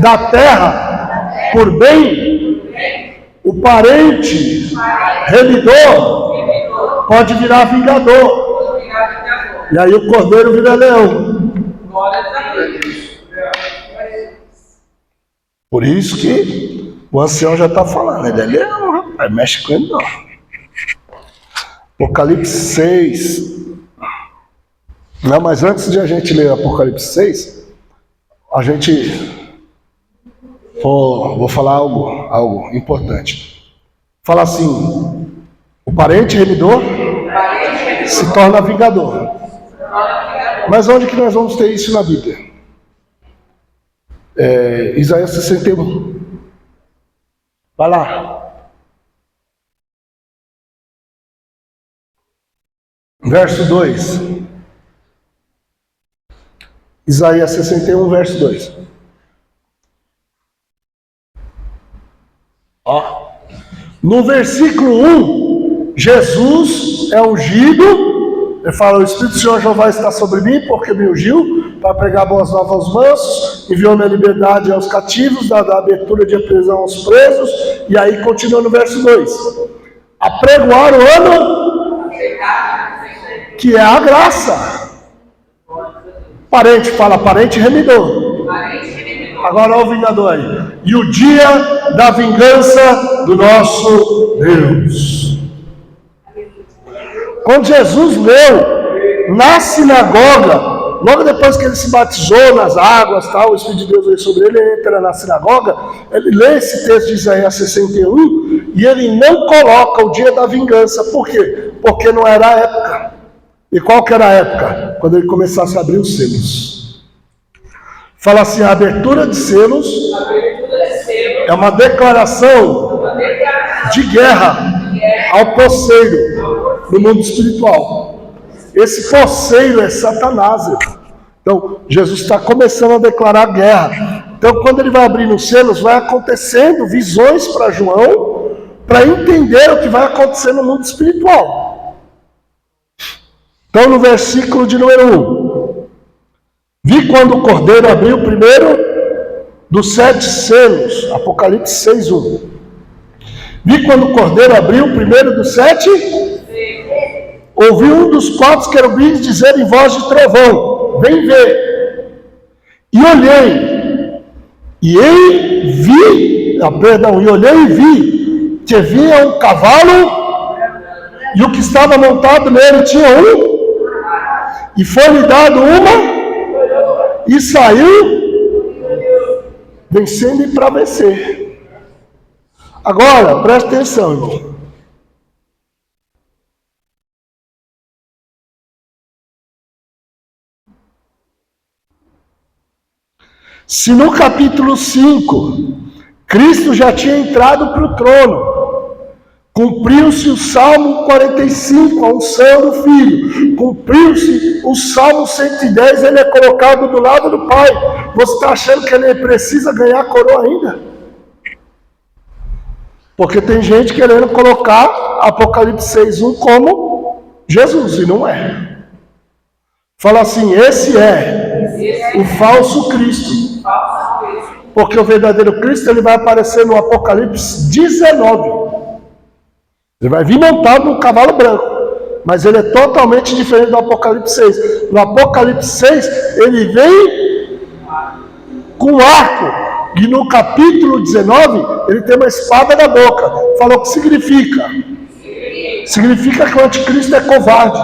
A: da terra por bem, o parente remidor pode virar vingador. E aí o cordeiro vira leão. Por isso que o ancião já está falando, ele é leão, rapaz, mexe com ele não. Apocalipse 6. Não, mas antes de a gente ler Apocalipse 6, a gente vou falar algo importante. Fala assim, o parente remidor se torna vingador. Mas onde que nós vamos ter isso na Bíblia? Isaías 61. Vai lá. Verso 2. Isaías 61, verso 2. Ó. No versículo 1, Jesus é ungido. Ele fala, o Espírito do Senhor Jeová está sobre mim, porque me ungiu para pregar boas novas aos mansos, enviou-me a liberdade aos cativos, da abertura de prisão aos presos, e aí continua no verso 2. Apregoar o ano que é a graça. Parente, fala parente remidor. Agora olha o vingador aí. E o dia da vingança do nosso Deus. Quando Jesus leu na sinagoga, logo depois que ele se batizou nas águas, tal, o Espírito de Deus veio sobre ele, ele entra na sinagoga, ele lê esse texto de Isaías 61 e ele não coloca o dia da vingança. Por quê? Porque não era a época. E qual que era a época? Quando ele começasse a abrir os selos. Fala assim, a abertura de selos é uma declaração de guerra ao poceiro no mundo espiritual. Esse poceiro é Satanás. Então, Jesus está começando a declarar guerra. Então, quando ele vai abrindo os selos, vai acontecendo visões para João, para entender o que vai acontecer no mundo espiritual. Então, no versículo de número 1, vi quando o cordeiro abriu o primeiro dos 7 selos, Apocalipse 6:1. Vi quando o cordeiro abriu o primeiro dos 7, ouvi um dos 4 querubins dizer em voz de trovão, vem ver. E olhei, e olhei e vi que vinha um cavalo, e o que estava montado nele tinha e foi-lhe dado uma, e saiu vencendo e para vencer. Agora, presta atenção, irmão. Se no capítulo 5, Cristo já tinha entrado para o trono, cumpriu-se o Salmo 45, a unção do Filho, cumpriu-se o Salmo 110, ele é colocado do lado do Pai. Você está achando que ele precisa ganhar a coroa ainda? Porque tem gente querendo colocar Apocalipse 6:1 como Jesus, e não é. Fala assim, esse é o falso Cristo. Porque o verdadeiro Cristo ele vai aparecer no Apocalipse 19. Ele vai vir montado num cavalo branco. Mas ele é totalmente diferente do Apocalipse 6. No Apocalipse 6, ele vem com arco. E no capítulo 19, ele tem uma espada na boca. Falou o que significa? Significa que o anticristo é covarde.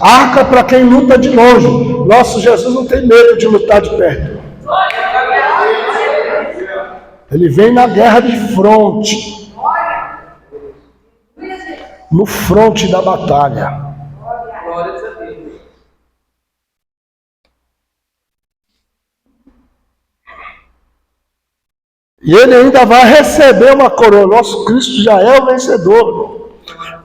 A: Arca para quem luta de longe. Nosso Jesus não tem medo de lutar de perto. Ele vem na guerra de fronte. No fronte da batalha.
B: Glórias a Deus.
A: E ele ainda vai receber uma coroa. Nosso Cristo já é o vencedor.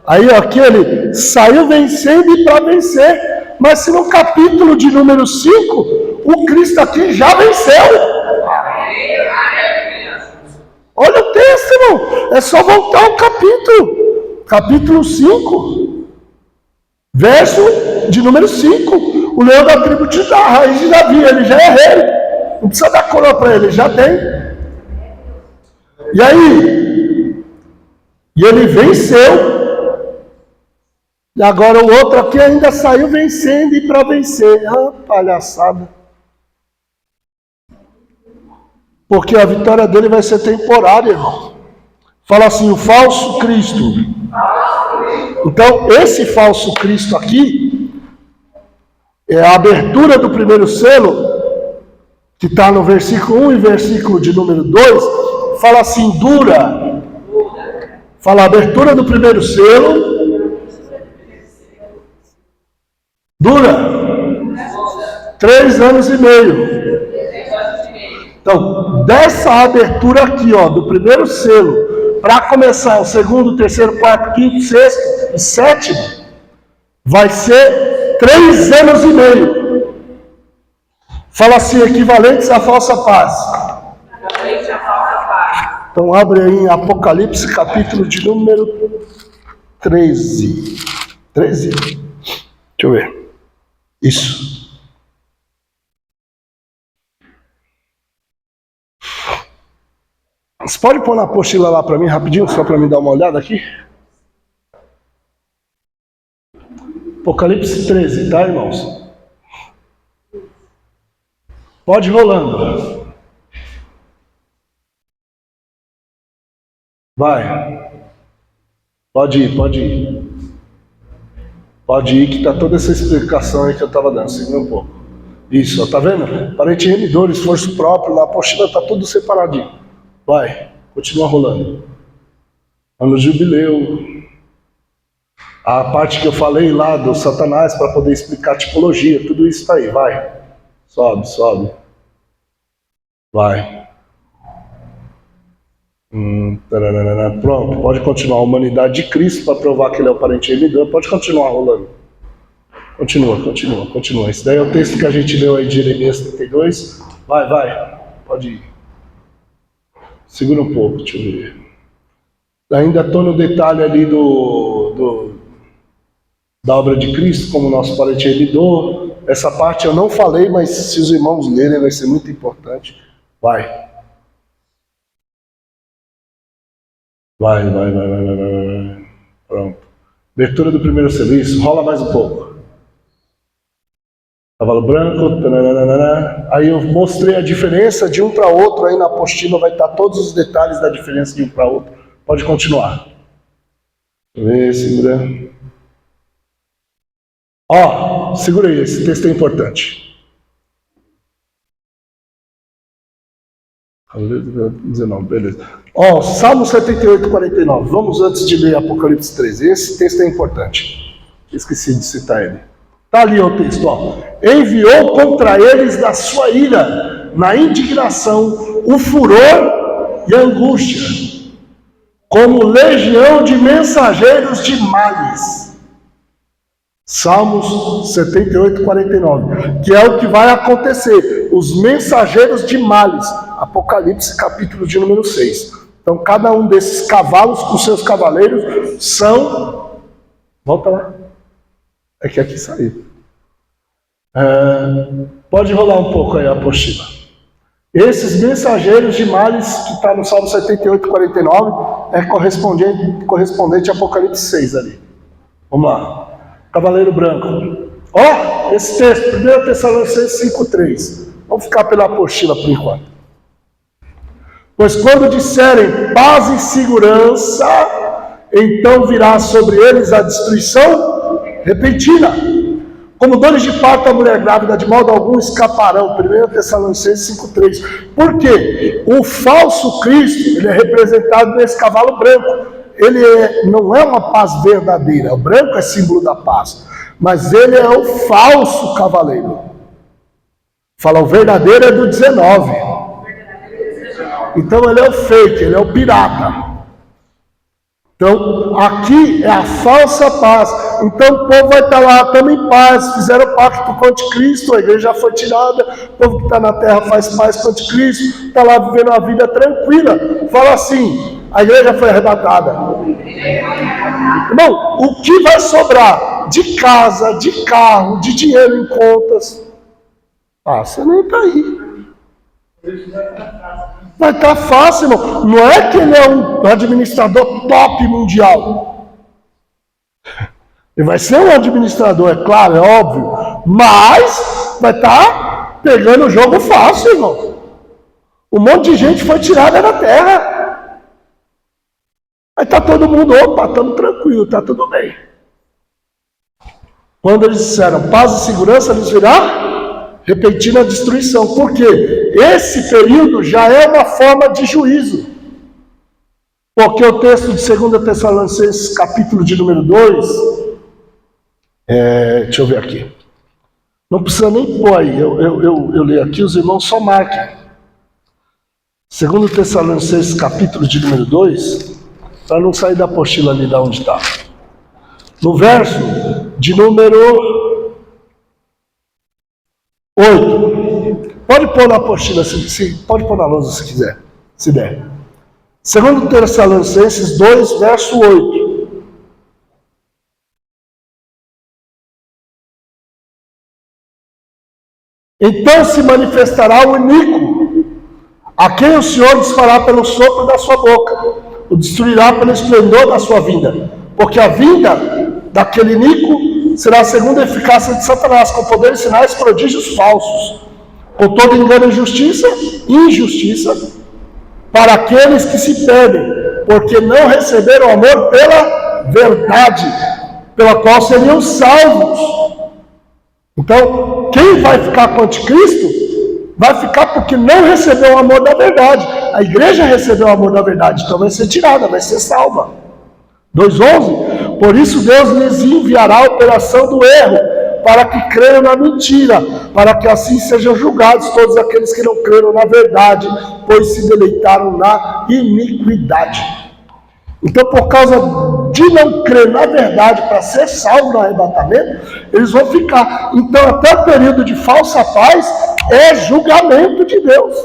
A: Aí aqui ele saiu vencendo e para vencer. Mas se no capítulo de número 5, o Cristo aqui já venceu. Olha o texto, irmão. É só voltar ao capítulo. Capítulo 5. Verso de número 5. O leão da tribo de Judá, a raiz de Davi. Ele já é rei. Não precisa dar coroa para ele, já tem. E aí? E ele venceu. E agora o outro aqui ainda saiu vencendo e para vencer. Ah, palhaçada. Porque a vitória dele vai ser temporária, irmão. Fala assim, o falso Cristo. Então, esse falso Cristo aqui é a abertura do primeiro selo, que está no versículo 1 e versículo de número 2, fala assim, dura. Fala, a abertura do primeiro selo dura 3 anos e meio. Então, dessa abertura aqui, ó, do primeiro selo, para começar o segundo, terceiro, quarto, quinto, sexto e sétimo, vai ser 3 anos e meio. Fala assim, equivalentes à falsa paz.
B: Equivalente à falsa paz.
A: Então, abre aí em Apocalipse, capítulo de número 13. 13. Deixa eu ver. Isso. Você pode pôr na apostila lá para mim, rapidinho, só para me dar uma olhada aqui? Apocalipse 13, tá, irmãos? Pode ir rolando. Vai. Pode ir, pode ir. Pode ir que tá toda essa explicação aí que eu estava dando. Segura um pouco. Isso, ó, tá vendo? Parente remidor, esforço próprio, na apostila tá tudo separadinho. Vai, continua rolando. Ano jubileu. A parte que eu falei lá do Satanás para poder explicar a tipologia, tudo isso tá aí, vai. Sobe, sobe. Vai. Pronto, pode continuar. A humanidade de Cristo para provar que ele é o parente remidor. Pode continuar rolando. Continua. Esse daí é o texto que a gente leu aí de Jeremias 32. Vai. Pode ir. Segura um pouco, deixa eu ver. Ainda estou no detalhe ali da obra de Cristo, como nosso parente remidor. Essa parte eu não falei, mas se os irmãos lerem vai ser muito importante. Vai. Pronto. Abertura do primeiro serviço. Rola mais um pouco. Cavalo branco. Tananana. Aí eu mostrei a diferença de um para outro. Aí na apostila vai estar todos os detalhes da diferença de um para outro. Pode continuar. Deixa eu ver, segura. Ó, segura aí. Esse texto é importante. 19, beleza. Ó, Salmo 78, 49. Vamos antes de ler Apocalipse 13. Esse texto é importante. Esqueci de citar ele. Está ali o texto, ó. Enviou contra eles da sua ira, na indignação, o furor e a angústia, como legião de mensageiros de males. Salmos 78, 49. Que é o que vai acontecer. Os mensageiros de males. Apocalipse, capítulo de número 6. Então, cada um desses cavalos com seus cavaleiros são... Volta lá. É que aqui saiu. Pode rolar um pouco aí a apostila. Esses mensageiros de males, que está no Salmo 78, 49, é correspondente a Apocalipse 6 ali. Vamos lá. Cavaleiro branco. Ó, esse texto, 1 Tessalonicenses 5,3. Vamos ficar pela apostila por enquanto. Pois quando disserem paz e segurança, então virá sobre eles a destruição repentina. Como dores de parto a mulher grávida, de modo algum escaparão. 1 Tessalonicenses 5,3. Por quê? O falso Cristo, ele é representado nesse cavalo branco. Ele não é uma paz verdadeira. O branco é símbolo da paz. Mas ele é o falso cavaleiro. Fala, o verdadeiro é do 19. Então ele é o fake, ele é o pirata. Então, aqui é a falsa paz. Então o povo vai estar lá, estamos em paz, fizeram pacto com o anticristo, a igreja já foi tirada, o povo que está na terra faz paz com o anticristo, está lá vivendo uma vida tranquila. Fala assim, a igreja foi arrebatada. Irmão, o que vai sobrar de casa, de carro, de dinheiro em contas? Ah, você nem está aí. Vai estar fácil, irmão. Não é que ele é um administrador top mundial. Ele vai ser um administrador, é claro, é óbvio. Mas vai estar pegando o jogo fácil, irmão. Um monte de gente foi tirada da terra. Aí está todo mundo, opa, estamos tranquilos, está tudo bem. Quando eles disseram paz e segurança, eles virá repentina destruição. Por quê? Esse período já é uma forma de juízo. Porque o texto de 2 Tessalonicenses, capítulo de número 2, deixa eu ver aqui. Não precisa nem pôr aí, eu leio aqui, os irmãos só marquem. 2 Tessalonicenses, capítulo de número 2, para não sair da apostila ali de onde está. No verso de número 8. Pode pôr na apostila, pode pôr na lousa se quiser, se der. 2 Tessalonicenses 2, verso 8. Então se manifestará o iníquo, a quem o Senhor desfará pelo sopro da sua boca, o destruirá pelo esplendor da sua vinda, porque a vinda daquele iníquo será segundo a eficácia de Satanás, com poderes, sinais, prodígios falsos, com todo engano e injustiça, para aqueles que se perdem, porque não receberam amor pela verdade, pela qual seriam salvos. Então, quem vai ficar com o anticristo, vai ficar porque não recebeu o amor da verdade. A igreja recebeu o amor da verdade, então vai ser tirada, vai ser salva. 2:11. Por isso Deus lhes enviará a operação do erro, para que creiam na mentira, para que assim sejam julgados todos aqueles que não creram na verdade, pois se deleitaram na iniquidade. Então, por causa de não crer na verdade, para ser salvo no arrebatamento, eles vão ficar. Então, até o período de falsa paz é julgamento de Deus.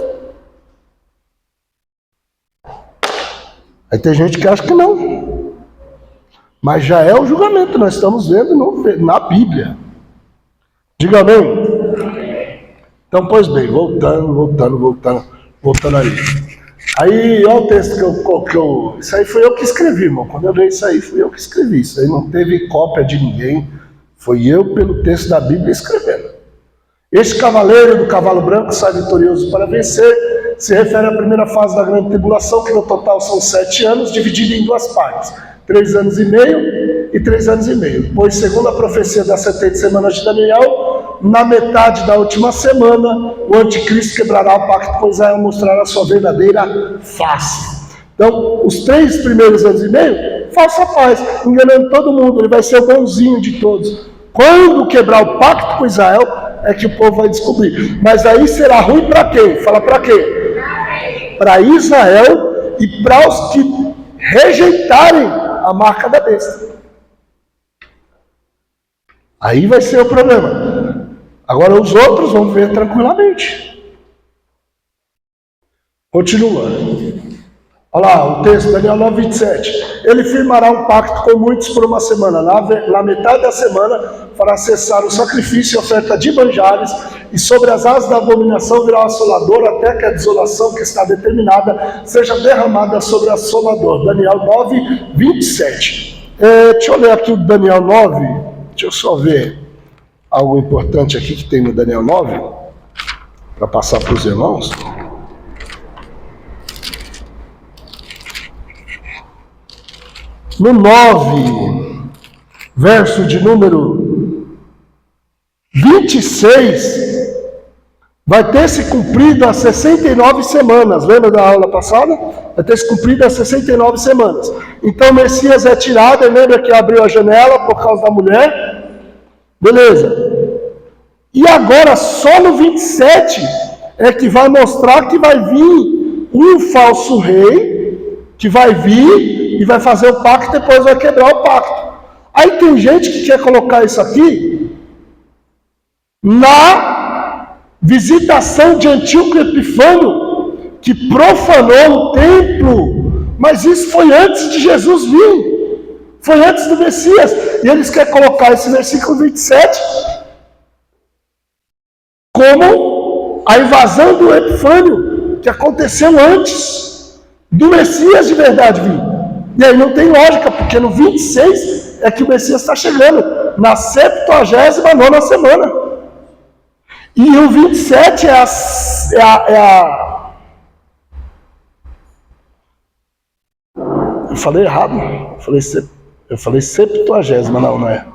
A: Aí tem gente que acha que não. Mas já é o julgamento, nós estamos vendo na Bíblia. Diga amém. Então, pois bem, voltando aí. Aí, olha o texto que eu... Isso aí foi eu que escrevi, irmão. Quando eu leio isso aí, fui eu que escrevi. Isso aí não teve cópia de ninguém. Foi eu, pelo texto da Bíblia, escrevendo. Este cavaleiro do cavalo branco sai vitorioso para vencer. Se refere à primeira fase da grande tribulação, que no total são 7 anos, dividida em 2 partes. 3 anos e meio e 3 anos e meio. Pois, segundo a profecia das 70 semanas de Daniel, na metade da última semana, o anticristo quebrará o pacto com Israel, mostrará a sua verdadeira face. Então, os 3 primeiros anos e meio, falsa paz, enganando todo mundo, ele vai ser o bonzinho de todos. Quando quebrar o pacto com Israel, é que o povo vai descobrir. Mas aí será ruim para quem? Fala para quê? Para Israel e para os que rejeitarem a marca da besta. Aí vai ser o problema. Agora os outros vão ver tranquilamente. Continua. Olha lá, o texto, Daniel 9, 27. Ele firmará um pacto com muitos por uma semana. Na metade da semana, fará cessar o sacrifício e oferta de manjares, e sobre as asas da abominação virá o assolador, até que a desolação que está determinada seja derramada sobre o assolador. Daniel 9, 27. Deixa eu ler aqui o Daniel 9. Deixa eu só ver algo importante aqui que tem no Daniel 9, para passar para os irmãos. No 9, verso de número 26, vai ter se cumprido as 69 semanas. Lembra da aula passada? Vai ter se cumprido as 69 semanas. Então o Messias é tirado, lembra que abriu a janela por causa da mulher? Beleza. E agora, só no 27, é que vai mostrar que vai vir um falso rei, que vai vir e vai fazer o pacto e depois vai quebrar o pacto. Aí tem gente que quer colocar isso aqui na visitação de Antíoco Epifânio, que profanou o templo, mas isso foi antes de Jesus vir, foi antes do Messias, e eles querem colocar esse versículo 27 como a invasão do Epifânio, que aconteceu antes do Messias de verdade vir. E aí não tem lógica, porque no 26 é que o Messias está chegando, na 79ª semana. E o 27 Eu falei errado. Eu falei 70ª, não é.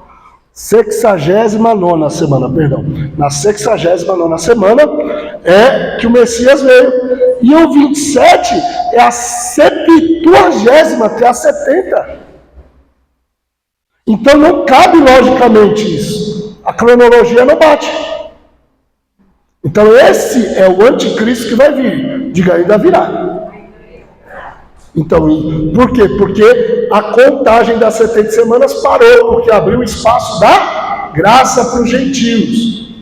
A: 69ª semana, perdão. Na 69ª semana é que o Messias veio. E o 27 é a 70ª, que é a 70. Então não cabe logicamente isso. A cronologia não bate. Então esse é o anticristo que vai vir. Diga, ainda virá. Então, por quê? Porque a contagem das 70 semanas parou, porque abriu o espaço da graça para os gentios.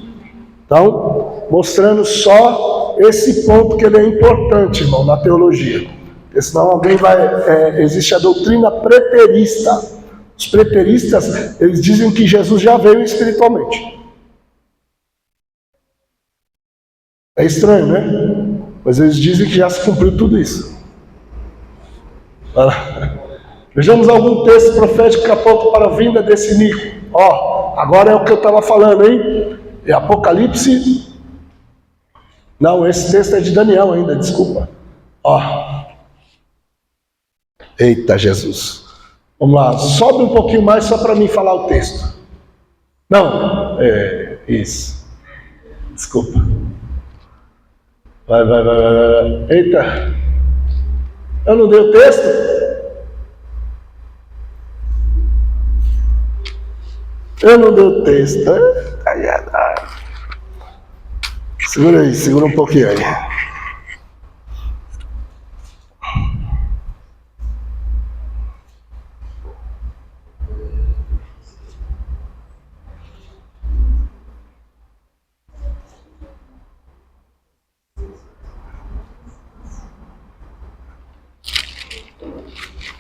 A: Então, mostrando só esse ponto que ele é importante, irmão, na teologia. Porque senão alguém vai... existe a doutrina preterista. Os preteristas, eles dizem que Jesus já veio espiritualmente. É estranho, né? Mas eles dizem que já se cumpriu tudo isso. Vejamos algum texto profético que aponta para a vinda desse Nico. Agora é o que eu estava falando, hein? É Apocalipse. Não, esse texto é de Daniel ainda, desculpa. Eita Jesus. Vamos lá, sobe um pouquinho mais só para mim falar o texto. Não, isso. Desculpa. Vai. Eita. Eu não dei o texto? Eu não dei o texto. Segura aí, segura um pouquinho aí.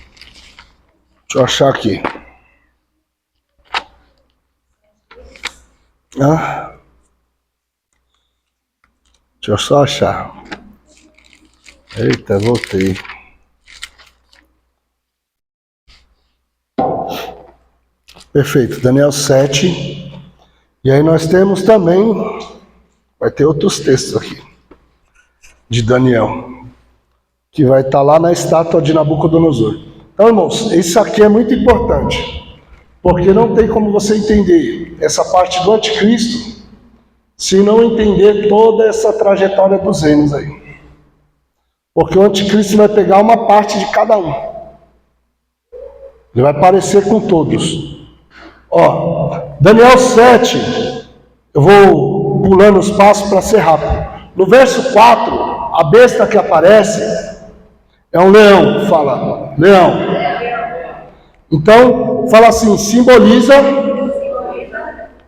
A: Deixa eu achar aqui. Deixa eu só achar. Eita, voltei. Perfeito, Daniel 7. E aí nós temos também, vai ter outros textos aqui, de Daniel, que vai estar lá na estátua de Nabucodonosor. Então, irmãos, isso aqui é muito importante, porque não tem como você entender essa parte do anticristo se não entender toda essa trajetória dos reinos aí. Porque o anticristo vai pegar uma parte de cada um. Ele vai parecer com todos. Daniel 7, eu vou pulando os passos para ser rápido. No verso 4, a besta que aparece é um leão, fala, leão. Então, fala assim, simboliza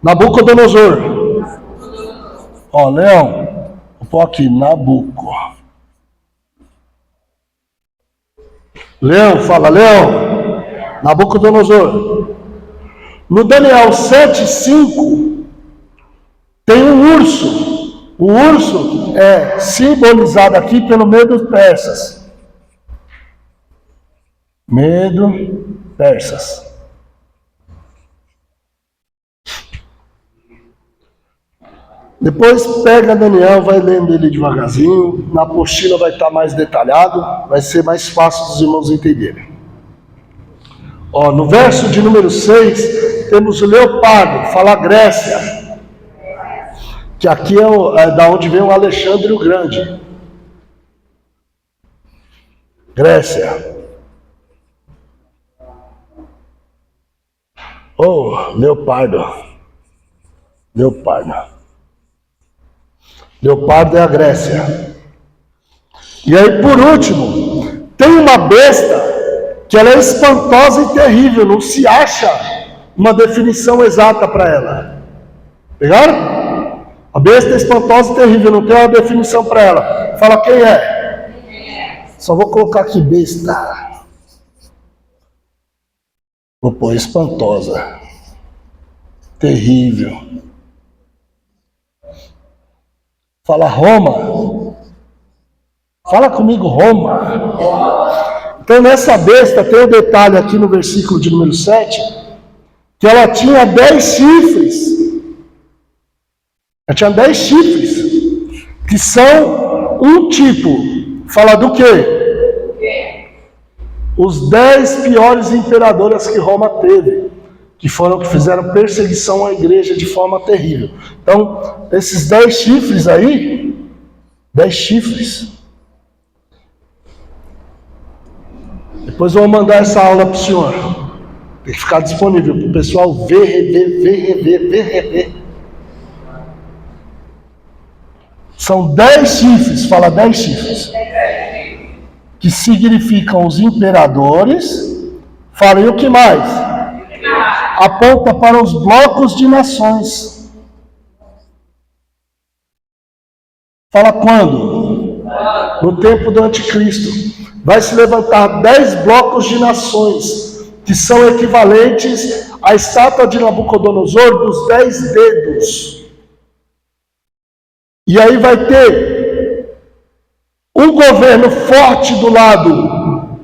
A: Nabucodonosor. Leão, vou pôr aqui, Nabuco. Leão, fala, Leão. Nabucodonosor. No Daniel 7:5 tem um urso. O urso é simbolizado aqui pelo medo persas. Medo persas. Depois pega Daniel, vai lendo ele devagarzinho. Na apostila vai estar mais detalhado, vai ser mais fácil dos irmãos entenderem. Ó, no verso de número 6, temos o leopardo, fala Grécia. Que aqui é da onde vem o Alexandre o Grande. Grécia. Oh, leopardo. Leopardo. Leopardo é a Grécia. E aí, por último, tem uma besta que ela é espantosa e terrível. Não se acha uma definição exata para ela. Pegaram? A besta é espantosa e terrível. Não tem uma definição para ela. Fala quem é. Só vou colocar aqui besta. Vou pôr espantosa. Terrível. Fala Roma. Fala comigo, Roma. Então nessa besta tem um detalhe aqui no versículo de número 7, que ela tinha 10 chifres. Ela tinha 10 chifres, que são um tipo. Fala do quê? Os 10 piores imperadores que Roma teve, que fizeram perseguição à igreja de forma terrível. Então, esses 10 chifres aí, 10 chifres. Depois eu vou mandar essa aula para o senhor. Tem que ficar disponível para o pessoal ver, rever. São 10 chifres, fala 10 chifres. Que significam os imperadores. Falei o que mais? Aponta para os blocos de nações. Fala quando? No tempo do anticristo. Vai se levantar 10 blocos de nações, que são equivalentes à estátua de Nabucodonosor dos 10 dedos. E aí vai ter um governo forte do lado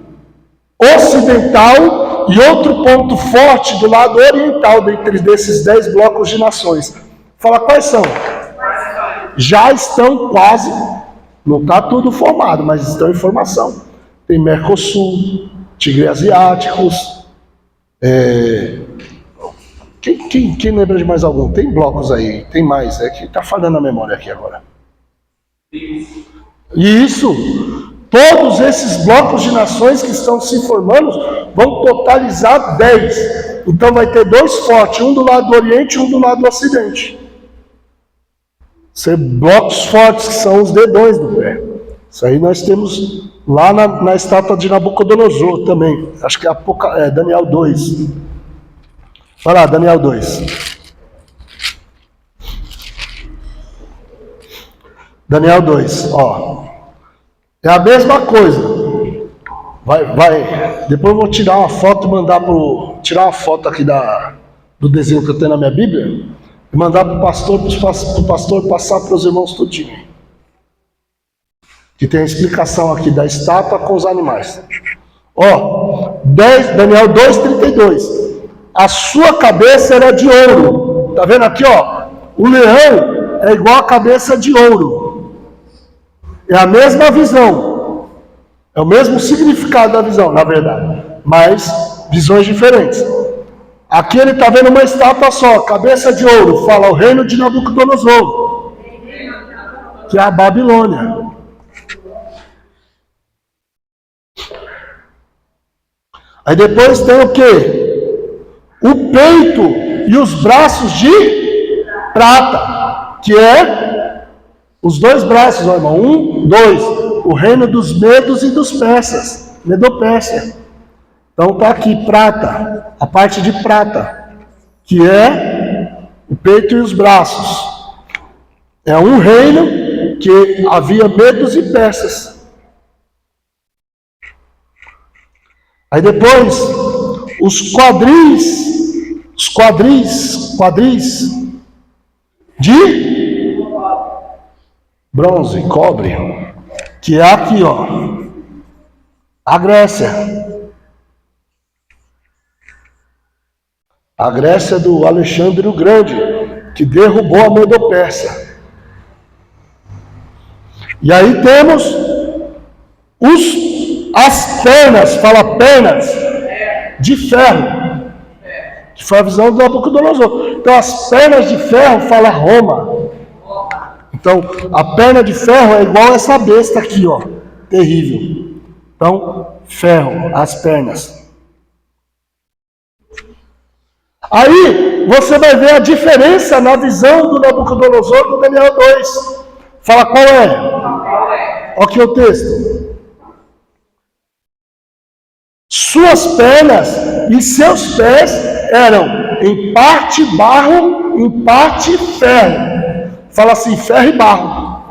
A: ocidental e outro ponto forte do lado oriental dentre desses 10 blocos de nações. Fala quais são? Já estão quase, não está tudo formado, mas estão em formação. Tem Mercosul, Tigre Asiáticos. Quem lembra de mais algum? Tem blocos aí, tem mais. É que está falhando a memória aqui agora. E isso, todos esses blocos de nações que estão se formando vão totalizar 10. Então vai ter 2 fortes, um do lado do Oriente e um do lado do Ocidente. São blocos fortes, que são os dedões do pé. Isso aí nós temos lá na estátua de Nabucodonosor também. Acho que é Daniel 2. Vai lá, Daniel 2. Daniel 2, ó. É a mesma coisa. Depois eu vou tirar uma foto e mandar tirar uma foto aqui do desenho que eu tenho na minha Bíblia e mandar pro pastor passar para os irmãos tudinho. Que tem a explicação aqui da estátua com os animais. Ó, Daniel 2:32. A sua cabeça era de ouro. Tá vendo aqui, ó? O leão é igual a cabeça de ouro. É a mesma visão. É o mesmo significado da visão, na verdade. Mas visões diferentes. Aqui ele está vendo uma estátua só, cabeça de ouro. Fala o reino de Nabucodonosor, que é a Babilônia. Aí depois tem o quê? O peito e os braços de prata, que é os 2 braços, ó, irmão. 1, 2. O reino dos medos e dos persas. Medo-Pérsia. Então tá aqui, prata. A parte de prata, que é o peito e os braços. É um reino que havia medos e persas. Aí depois, os quadris de bronze, cobre, que é aqui, ó, a Grécia. A Grécia do Alexandre o Grande, que derrubou a Medo-Pérsia. E aí temos as pernas, fala pernas, de ferro, que foi a visão do Nabucodonosor. Então as pernas de ferro fala Roma. Então a perna de ferro é igual essa besta aqui, ó, terrível. Então ferro, as pernas. Aí você vai ver a diferença na visão do Nabucodonosor do Daniel 2. Fala qual é? Olha aqui o texto. Suas pernas e seus pés eram em parte barro, em parte ferro. Fala assim, ferro e barro.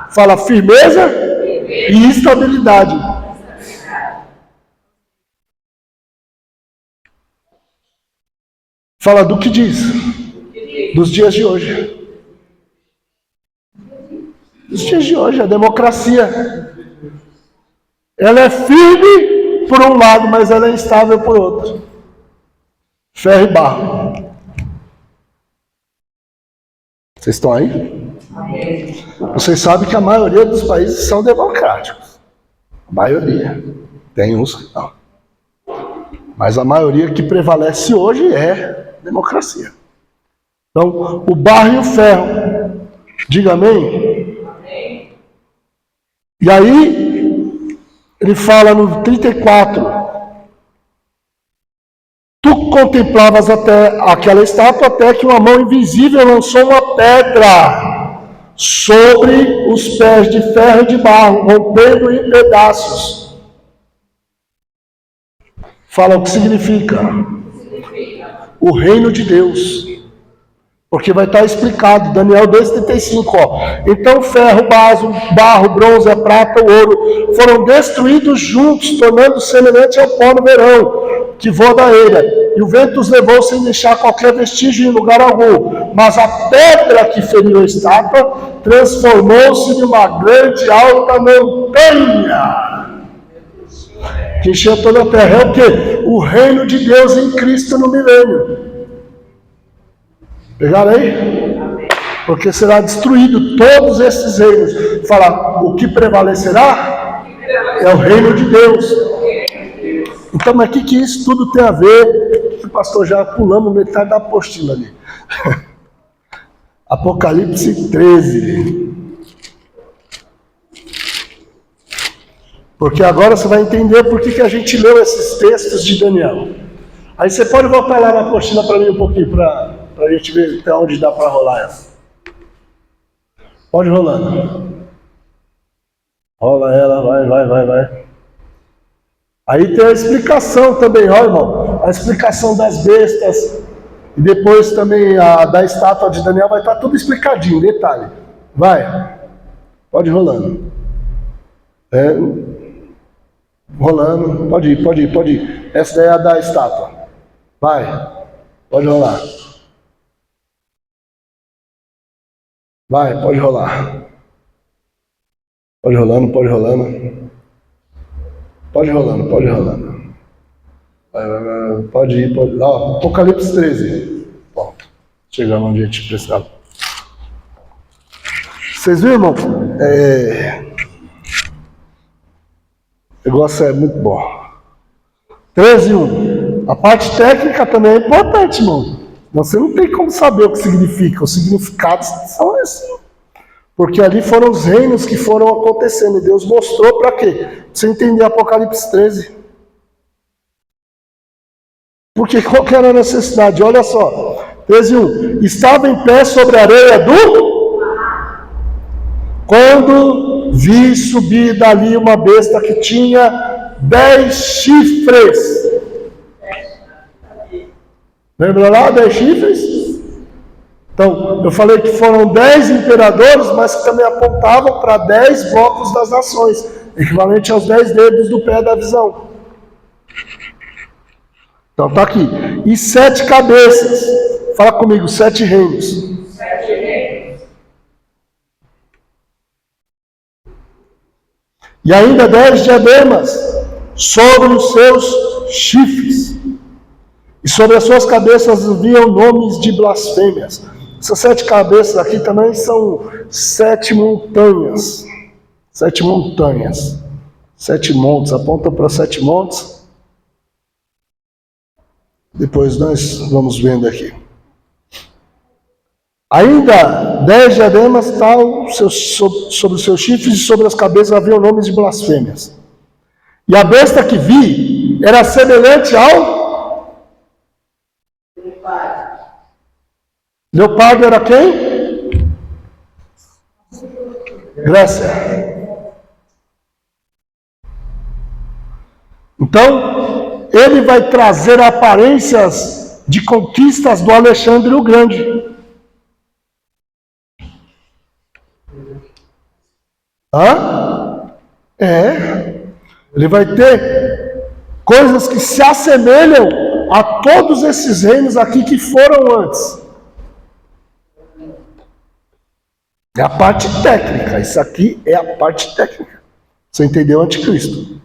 A: Fala firmeza e estabilidade. Fala do que diz? Dos dias de hoje. Dos dias de hoje, a democracia. Ela é firme por um lado, mas ela é instável por outro. Ferro e barro. Vocês estão aí? Vocês sabem que a maioria dos países são democráticos. A maioria. Tem uns que não. Mas a maioria que prevalece hoje é democracia. Então, o barro e o ferro. Diga amém? Amém. E aí, ele fala no 34. Tu contemplavas até aquela estátua, até que uma mão invisível lançou uma pedra sobre os pés de ferro e de barro, rompendo em pedaços. Fala o que significa. O reino de Deus. Porque vai estar explicado, Daniel 2,35, ó. Então ferro, barro, bronze, a prata, o ouro foram destruídos juntos, tornando semelhante ao pó no verão, que voa da eira. E o vento os levou sem deixar qualquer vestígio em lugar algum. Mas a pedra que feriu a estátua transformou-se em uma grande alta montanha, que encheu toda a terra. É o quê? O reino de Deus em Cristo no milênio. Pegaram aí? Porque será destruído todos esses reinos. Fala, o que prevalecerá é o reino de Deus. Então, mas o que isso tudo tem a ver? O pastor já pulamos metade da apostila ali. Apocalipse 13. Porque agora você vai entender por que a gente leu esses textos de Daniel. Aí você pode voltar lá na apostila para mim um pouquinho, para a gente ver até onde dá para rolar ela. Pode rolando. Rola ela, vai. Aí tem a explicação também, ó irmão. A explicação das bestas. E depois também a da estátua de Daniel vai estar tudo explicadinho, detalhe. Vai. Pode ir rolando. Rolando. Pode ir. Essa daí é a da estátua. Vai. Pode rolar. Vai, pode rolar. Pode rolando. Pode rolando. Vai. Pode ir. Ó, Apocalipse 13. Pronto. Chegamos onde a gente precisava. Vocês viram, irmão? O negócio é muito bom. 13:1. A parte técnica também é importante, irmão. Você não tem como saber o que significa. Os significados são assim. Porque ali foram os reinos que foram acontecendo. E Deus mostrou para quê? Pra você entender Apocalipse 13. Porque qual que era a necessidade? Olha só. 13:1. Estava em pé sobre a areia do... Quando vi subir dali uma besta que tinha 10 chifres. Lembra lá, 10 chifres? Então, eu falei que foram 10 imperadores, mas que também apontavam para 10 blocos das nações, equivalente aos 10 dedos do pé da visão. Então está aqui. E 7 cabeças. Fala comigo, 7 reinos.
B: 7 reinos.
A: E ainda 10 diademas sobre os seus chifres. E sobre as suas cabeças haviam nomes de blasfêmias. Essas 7 cabeças aqui também são 7 montanhas. 7 montanhas. 7 montes. Aponta para 7 montes. Depois nós vamos vendo aqui. Ainda 10 diademas tal sobre os seus chifres, e sobre as cabeças haviam nomes de blasfêmias. E a besta que vi era semelhante ao
B: Leopardo.
A: Leopardo era quem? Grécia. Então, ele vai trazer aparências de conquistas do Alexandre o Grande. Hã? Ele vai ter coisas que se assemelham a todos esses reinos aqui que foram antes. É a parte técnica. Isso aqui é a parte técnica. Você entendeu o anticristo?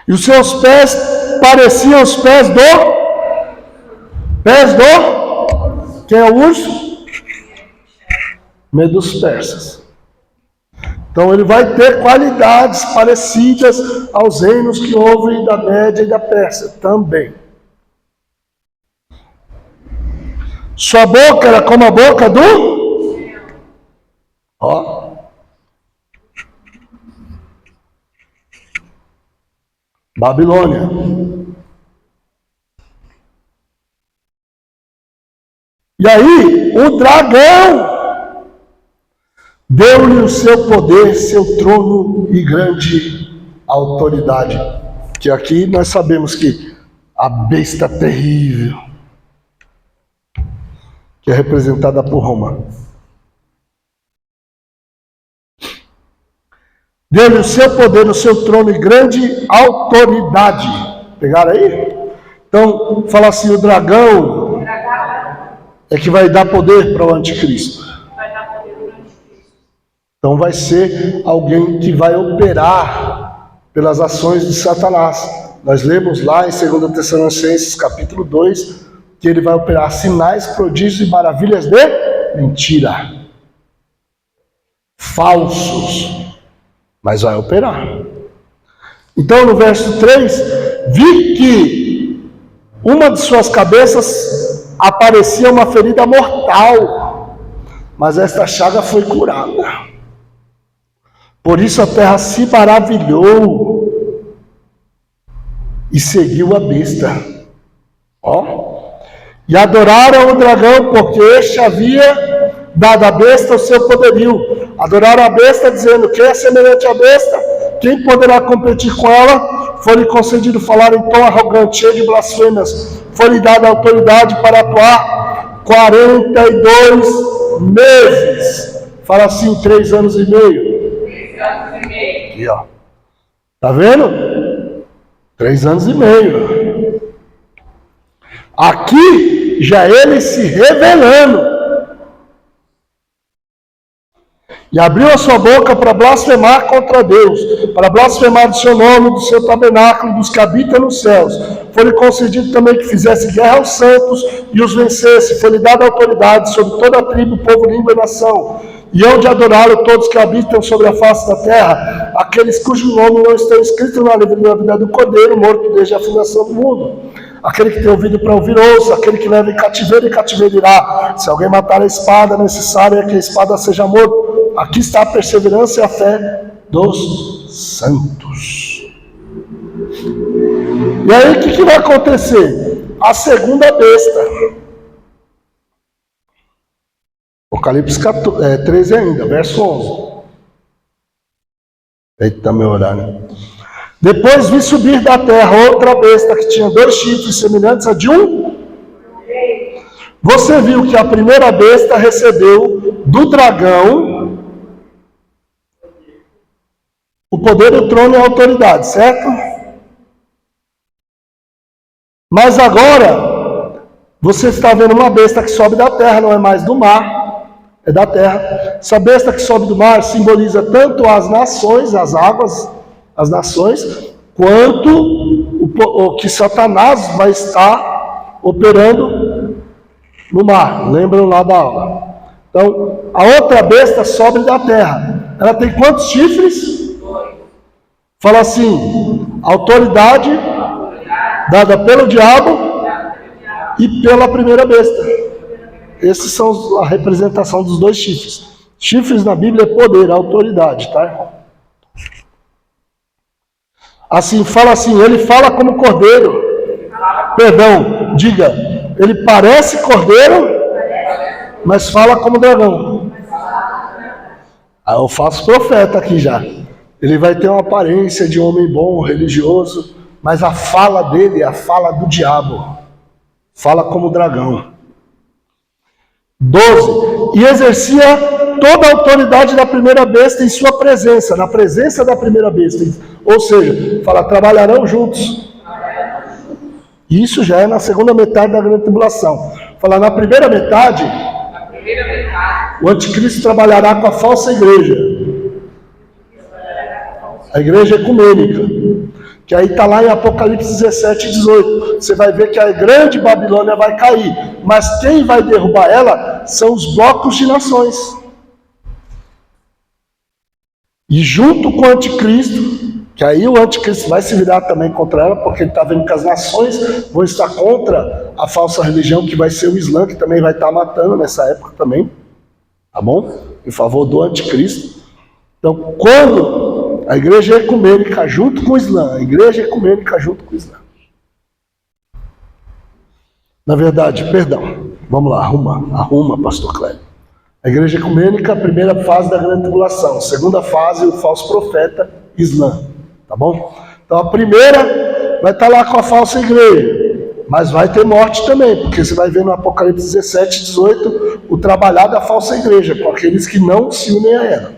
A: E os seus pés pareciam os pés do... Quem é o urso? Medo dos persas. Então ele vai ter qualidades parecidas aos reinos que houve da Média e da Pérsia também. Sua boca era como a boca do... Ó. Babilônia. E aí, o dragão deu-lhe o seu poder, seu trono e grande autoridade. Que aqui nós sabemos que a besta terrível, que é representada por Roma, deu-lhe o seu poder, o seu trono e grande autoridade. Pegaram aí? Então, fala assim, o dragão é que vai dar poder para o anticristo. Então vai ser alguém que vai operar pelas ações de Satanás. Nós lemos lá em 2 Tessalonicenses capítulo 2, que ele vai operar sinais, prodígios e maravilhas de mentira. Falsos. Mas vai operar. Então no verso 3, vi que uma de suas cabeças aparecia uma ferida mortal, mas esta chaga foi curada. Por isso a terra se maravilhou e seguiu a besta. Ó. E adoraram o dragão, porque este havia dado à besta o seu poderio. Adoraram a besta, dizendo: quem é semelhante à besta? Quem poderá competir com ela? Foi-lhe concedido falar em tom arrogante, cheio de blasfêmias. Foi-lhe dada autoridade para atuar 42 meses. Fala assim, 3 anos e meio.
B: 3 anos e meio.
A: Aqui, ó. Tá vendo? 3 anos e meio. Aqui já ele se revelando. E abriu a sua boca para blasfemar contra Deus, para blasfemar do seu nome, do seu tabernáculo, dos que habitam nos céus. Foi-lhe concedido também que fizesse guerra aos santos e os vencesse. Foi-lhe dada autoridade sobre toda a tribo, povo, língua e nação. E hão de adorá-lo todos que habitam sobre a face da terra, aqueles cujo nome não está escrito na livro da vida do Cordeiro, morto desde a fundação do mundo. Aquele que tem ouvido para ouvir, ouça. Aquele que leva em cativeiro irá. Se alguém matar a espada, necessário é que a espada seja morta. Aqui está a perseverança e a fé dos santos. E aí o que vai acontecer? A segunda besta. Apocalipse 13 ainda, verso 11. Eita, meu horário. Depois vi subir da terra outra besta que tinha 2 chifres semelhantes a de um. Você viu que a primeira besta recebeu do dragão o poder, o trono e a autoridade, certo? Mas agora, você está vendo uma besta que sobe da terra, não é mais do mar, é da terra. Essa besta que sobe do mar simboliza tanto as nações, as águas, as nações, quanto o que Satanás vai estar operando no mar. Lembram lá da aula? Então, a outra besta sobe da terra. Ela tem quantos chifres? Fala assim, autoridade dada pelo diabo e pela primeira besta. Esses são a representação dos dois chifres. Chifres na Bíblia é poder, autoridade, tá, irmão? Assim, fala assim, ele fala como cordeiro. Perdão, diga, ele parece cordeiro, mas fala como dragão. Ah, eu faço profeta aqui já. Ele vai ter uma aparência de homem bom, religioso, mas a fala dele é a fala do diabo. Fala como dragão. 12. E exercia toda a autoridade da primeira besta em sua presença, na presença da primeira besta. Ou seja, fala, trabalharão juntos. Isso já é na segunda metade da grande tribulação. Fala, na primeira metade, o anticristo trabalhará com a falsa igreja. A igreja ecumênica. Que aí está lá em Apocalipse 17 e 18. Você vai ver que a grande Babilônia vai cair. Mas quem vai derrubar ela são os blocos de nações. E junto com o anticristo, que aí o anticristo vai se virar também contra ela, porque ele está vendo que as nações vão estar contra a falsa religião, que vai ser o Islã, que também vai estar matando nessa época também. Tá bom? Em favor do anticristo. Então, quando a igreja ecumênica junto com o Islã, a igreja ecumênica junto com o Islã. Na verdade, perdão, vamos lá, arruma, pastor Cléber. A igreja ecumênica, a primeira fase da grande tribulação, segunda fase, o falso profeta, Islã, tá bom? Então a primeira vai estar lá com a falsa igreja, mas vai ter morte também, porque você vai ver no Apocalipse 17 e 18 o trabalhar da falsa igreja, com aqueles que não se unem a ela.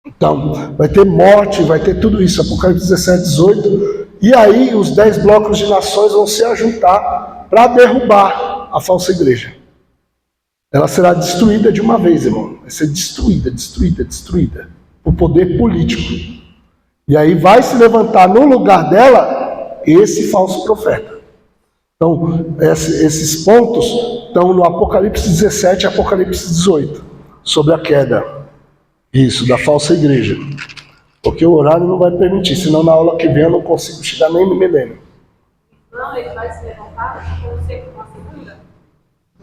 A: Então, vai ter morte, vai ter tudo isso, Apocalipse 17, 18, e aí os 10 blocos de nações vão se ajuntar para derrubar a falsa igreja. Ela será destruída de uma vez, irmão. Vai ser destruída, por poder político. E aí vai se levantar no lugar dela esse falso profeta. Então, esses pontos estão no Apocalipse 17 e Apocalipse 18, sobre a queda. Isso, da falsa igreja. Porque o horário não vai permitir, senão na aula que vem eu não consigo chegar nem no milênio.
B: Não, ele vai se levantar com a segunda?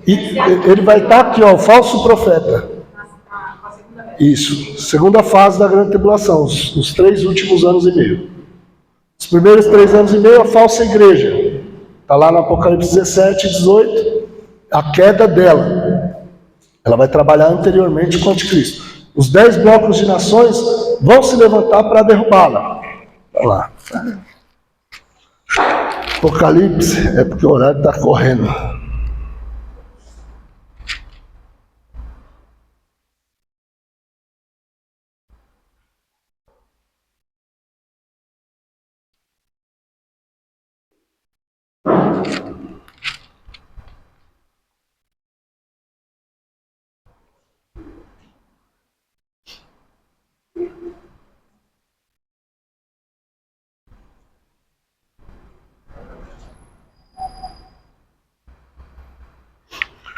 A: E ele vai estar aqui, ó, o falso profeta. Isso, segunda fase da grande tribulação, os 3 últimos anos e meio. Os primeiros 3 anos e meio, a falsa igreja. Está lá no Apocalipse 17 e 18, a queda dela. Ela vai trabalhar anteriormente com o anticristo. Os 10 blocos de nações vão se levantar para derrubá-la. Olha lá. Apocalipse, é porque o horário está correndo.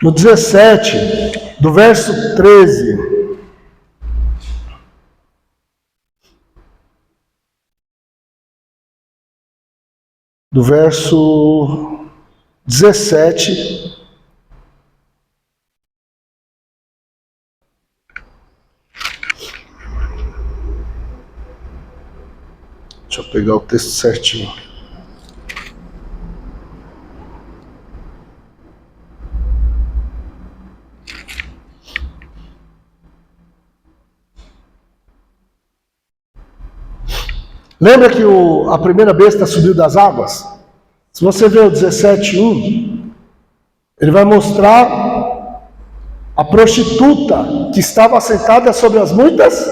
A: No 17, do verso 13, do verso 17, deixa eu pegar o texto certinho. Lembra que a primeira besta subiu das águas? Se você ver o 17:1, ele vai mostrar a prostituta que estava assentada sobre as muitas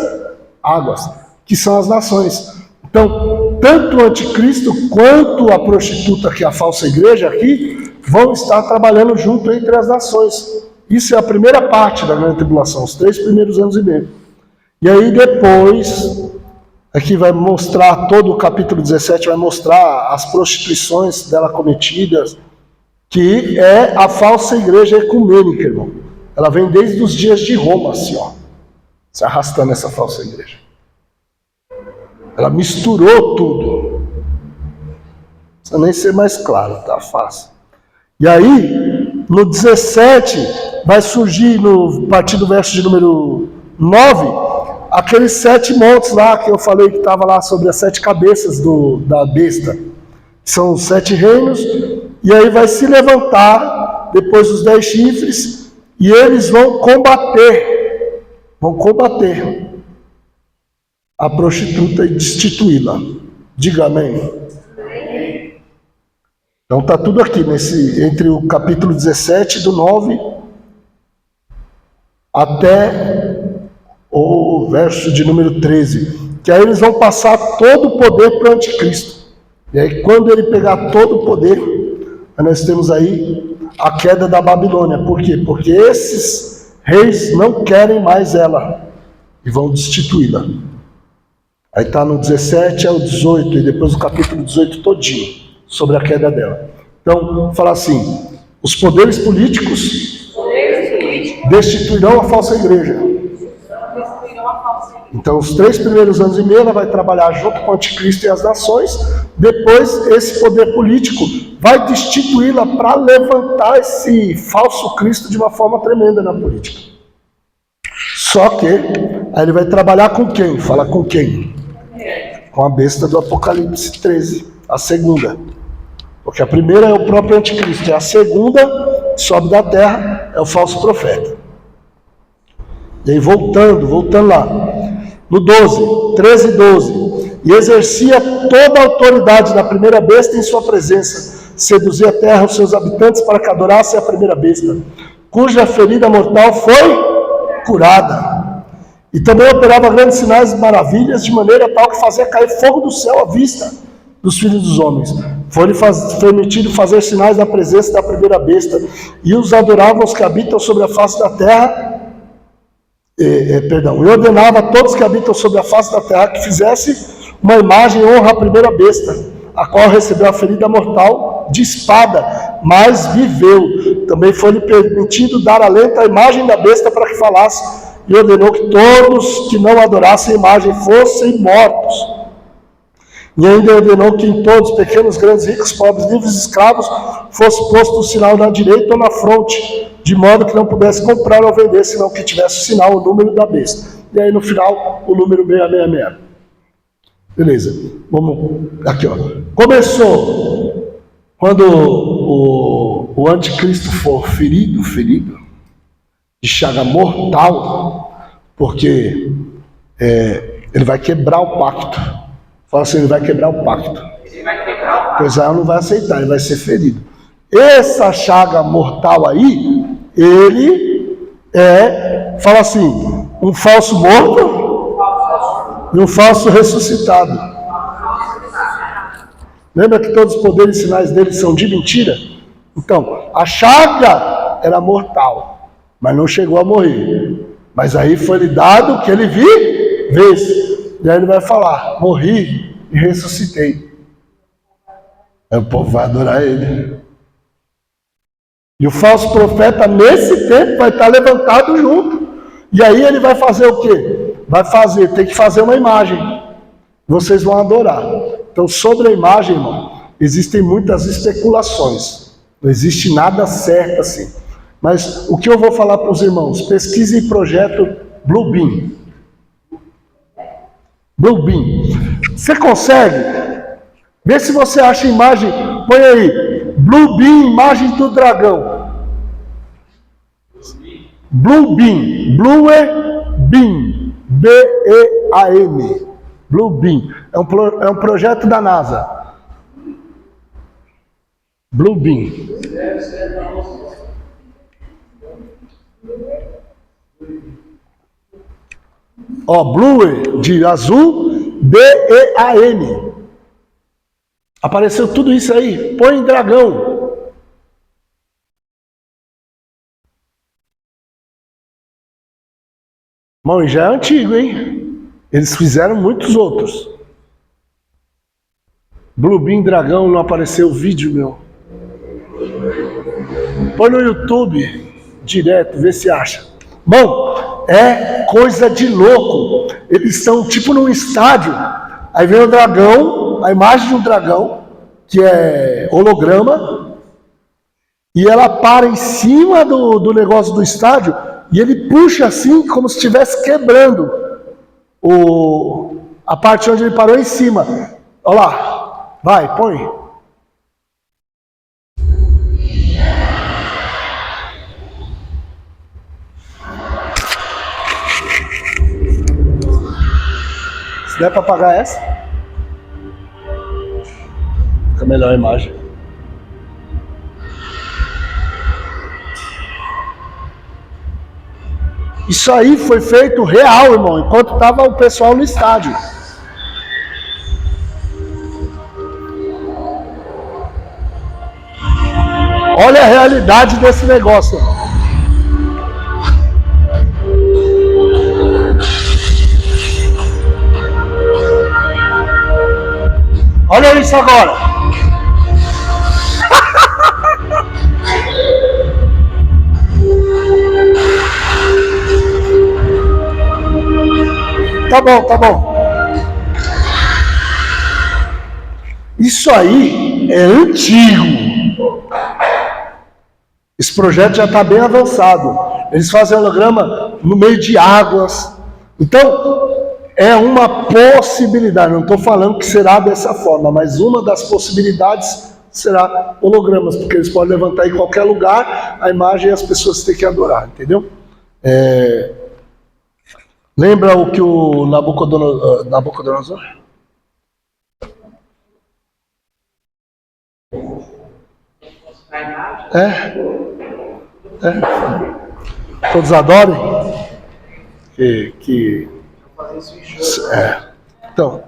A: águas, que são as nações. Então, tanto o anticristo quanto a prostituta, que é a falsa igreja aqui, vão estar trabalhando junto entre as nações. Isso é a primeira parte da grande tribulação, os 3 primeiros anos e meio. E aí depois, aqui vai mostrar, todo o capítulo 17 vai mostrar as prostituições dela cometidas, que é a falsa igreja ecumênica, irmão. Ela vem desde os dias de Roma, assim, ó, se arrastando essa falsa igreja. Ela misturou tudo. Não precisa nem ser mais claro, tá fácil. E aí, no 17, vai surgir, a partir do verso de número 9, aqueles 7 montes lá, que eu falei que estava lá sobre as 7 cabeças da besta. São os 7 reinos, e aí vai se levantar, depois dos 10 chifres, e eles vão combater a prostituta e destituí-la. Diga amém. Então está tudo aqui, entre o capítulo 17, do 9, até o verso de número 13. Que aí eles vão passar todo o poder para o anticristo. E aí quando ele pegar todo o poder, nós temos aí a queda da Babilônia. Por quê? Porque esses reis não querem mais ela e vão destituí-la. Aí está no 17 ao 18, e depois o capítulo 18 todinho, sobre a queda dela. Então, fala assim, os poderes políticos destituirão a falsa igreja. Então, os 3 primeiros anos e meio, ela vai trabalhar junto com o anticristo e as nações. Depois, esse poder político vai destituí-la para levantar esse falso Cristo de uma forma tremenda na política. Só que, aí ele vai trabalhar com quem? Fala com quem? Com a besta do Apocalipse 13, a segunda. Porque a primeira é o próprio anticristo, e a segunda, que sobe da terra, é o falso profeta. E aí voltando lá, no 12, 13 e 12, e exercia toda a autoridade da primeira besta em sua presença, seduzia a terra os seus habitantes para que adorassem a primeira besta, cuja ferida mortal foi curada. E também operava grandes sinais e maravilhas, de maneira tal que fazia cair fogo do céu à vista dos filhos dos homens. Foi-lhe permitido fazer sinais da presença da primeira besta, e os adoravam os que habitam sobre a face da terra, e ordenava a todos que habitam sobre a face da terra que fizesse uma imagem em honra à primeira besta, a qual recebeu a ferida mortal de espada, mas viveu. Também foi-lhe permitido dar alento à imagem da besta para que falasse, e ordenou que todos que não adorassem a imagem fossem mortos. E ainda ordenou que em todos, pequenos, grandes, ricos, pobres, livres e escravos, fosse posto o sinal na direita ou na fronte, de modo que não pudesse comprar ou vender, senão que tivesse o sinal, o número da besta. E aí no final, o número 666. Beleza, vamos aqui, ó. Começou quando o anticristo for ferido, de chaga mortal, porque ele vai quebrar o pacto. Fala assim, ele vai quebrar o pacto. Pois Israel não vai aceitar, ele vai ser ferido. Essa chaga mortal aí, ele fala assim, um falso morto e um falso ressuscitado. Lembra que todos os poderes e sinais dele são de mentira? Então, a chaga era mortal, mas não chegou a morrer. Mas aí foi-lhe dado que ele vivesse. E aí ele vai falar, morri e ressuscitei. Aí o povo vai adorar ele. E o falso profeta, nesse tempo, vai estar levantado junto. E aí ele vai fazer o quê? Tem que fazer uma imagem. Vocês vão adorar. Então, sobre a imagem, irmão, existem muitas especulações. Não existe nada certo assim. Mas o que eu vou falar para os irmãos? Pesquise e projeto Bluebeam. Bluebeam. Você consegue? Vê se você acha a imagem. Põe aí. Bluebeam, imagem do dragão. Bluebeam. Bluebeam. B-E-A-M. Bluebeam. É um projeto da NASA. Bluebeam. Blue de azul, B-E-A-M. Apareceu tudo isso aí. Põe dragão. Bom, e já é antigo, hein? Eles fizeram muitos outros. Bluebeam dragão, não apareceu o vídeo, meu. Põe no YouTube direto, vê se acha. Bom, é coisa de louco. Eles estão tipo num estádio. Aí vem o dragão, a imagem de um dragão, que é holograma, e ela para em cima do negócio do estádio, e ele puxa assim, como se estivesse quebrando a parte onde ele parou em cima. Olha lá, vai, põe. Se der para apagar essa, fica melhor a imagem. Isso aí foi feito real, irmão, enquanto estava o pessoal no estádio. Olha a realidade desse negócio. Olha isso agora. Tá bom, tá bom. Isso aí é antigo. Esse projeto já está bem avançado. Eles fazem holograma no meio de águas. Então, é uma possibilidade. Não estou falando que será dessa forma, mas uma das possibilidades será hologramas, porque eles podem levantar em qualquer lugar a imagem e as pessoas têm que adorar, entendeu? Lembra o que o Nabucodonosor? Todos adorem? Então.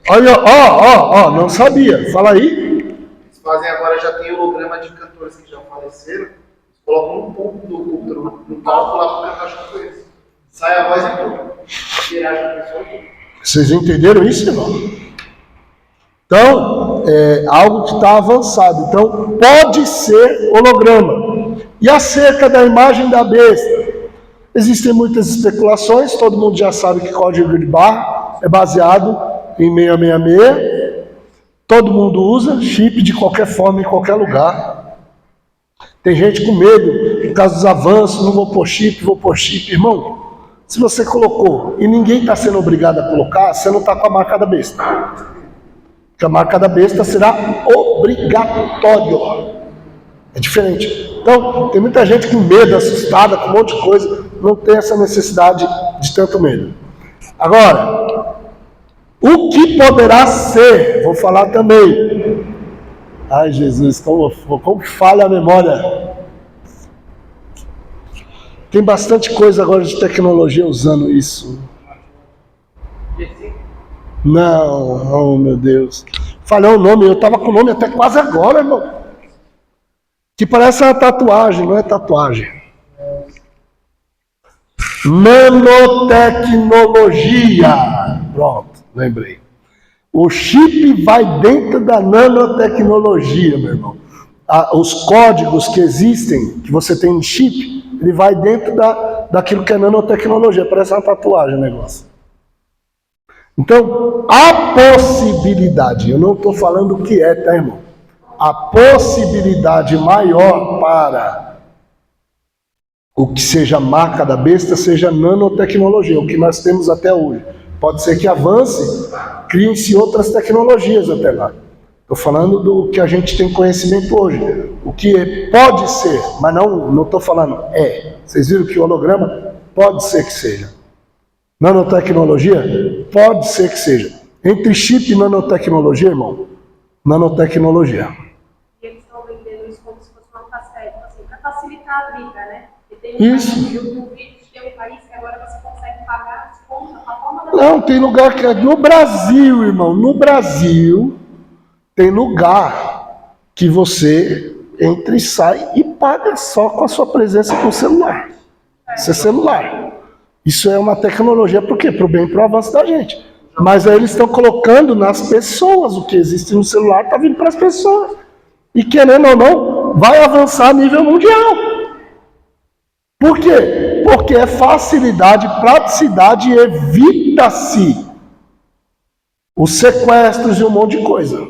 A: Olha, não sabia. Fala aí.
C: Eles fazem agora, já tem holograma de cantores que já faleceram. Eles colocam um ponto do computador no palco lá para cantar junto com eles. Sai a voz e tudo. Interage com a pessoa.
A: Vocês entenderam isso, irmão? Então, é algo que está avançado. Então, pode ser holograma. E acerca da imagem da besta, existem muitas especulações. Todo mundo já sabe que código de barra é baseado em 666. Todo mundo usa chip de qualquer forma, em qualquer lugar. Tem gente com medo, por causa dos avanços, não vou pôr chip, vou pôr chip. Irmão, se você colocou e ninguém está sendo obrigado a colocar, você não está com a marca da besta. Porque a marca da besta será obrigatório. É diferente. Então, tem muita gente com medo, assustada, com um monte de coisa, não tem essa necessidade de tanto medo. Agora, o que poderá ser, vou falar também. Ai, Jesus, como falha a memória. Tem bastante coisa agora de tecnologia usando isso. Não, oh meu Deus. Falhou o nome, eu estava com o nome até quase agora, irmão. Que parece uma tatuagem, não é tatuagem. Nanotecnologia. Pronto, lembrei. O chip vai dentro da nanotecnologia, meu irmão. Os códigos que existem, que você tem no chip, ele vai dentro daquilo que é nanotecnologia. Parece uma tatuagem o negócio. Então, a possibilidade, eu não estou falando o que é, tá, irmão? A possibilidade maior para o que seja a marca da besta seja nanotecnologia, o que nós temos até hoje. Pode ser que avance, criem-se outras tecnologias até lá. Estou falando do que a gente tem conhecimento hoje. O que pode ser, mas não estou falando é. Vocês viram que o holograma pode ser que seja. Nanotecnologia? Pode ser que seja. Entre chip e nanotecnologia, irmão, nanotecnologia.
B: E eles estão vendendo isso como se fosse uma faceta, assim, para facilitar a vida, né? E tem
A: Isso.
B: Um vídeo de um país que agora você consegue pagar as contas, a forma da
A: Não, tem lugar que... No Brasil, irmão, no Brasil, tem lugar que você entra e sai e paga só com a sua presença com o celular. Isso é celular. Isso é uma tecnologia, por quê? Para o bem e para o avanço da gente. Mas aí eles estão colocando nas pessoas, o que existe no celular está vindo para as pessoas. E querendo ou não, vai avançar a nível mundial. Por quê? Porque é facilidade, praticidade e evita-se os sequestros e um monte de coisa.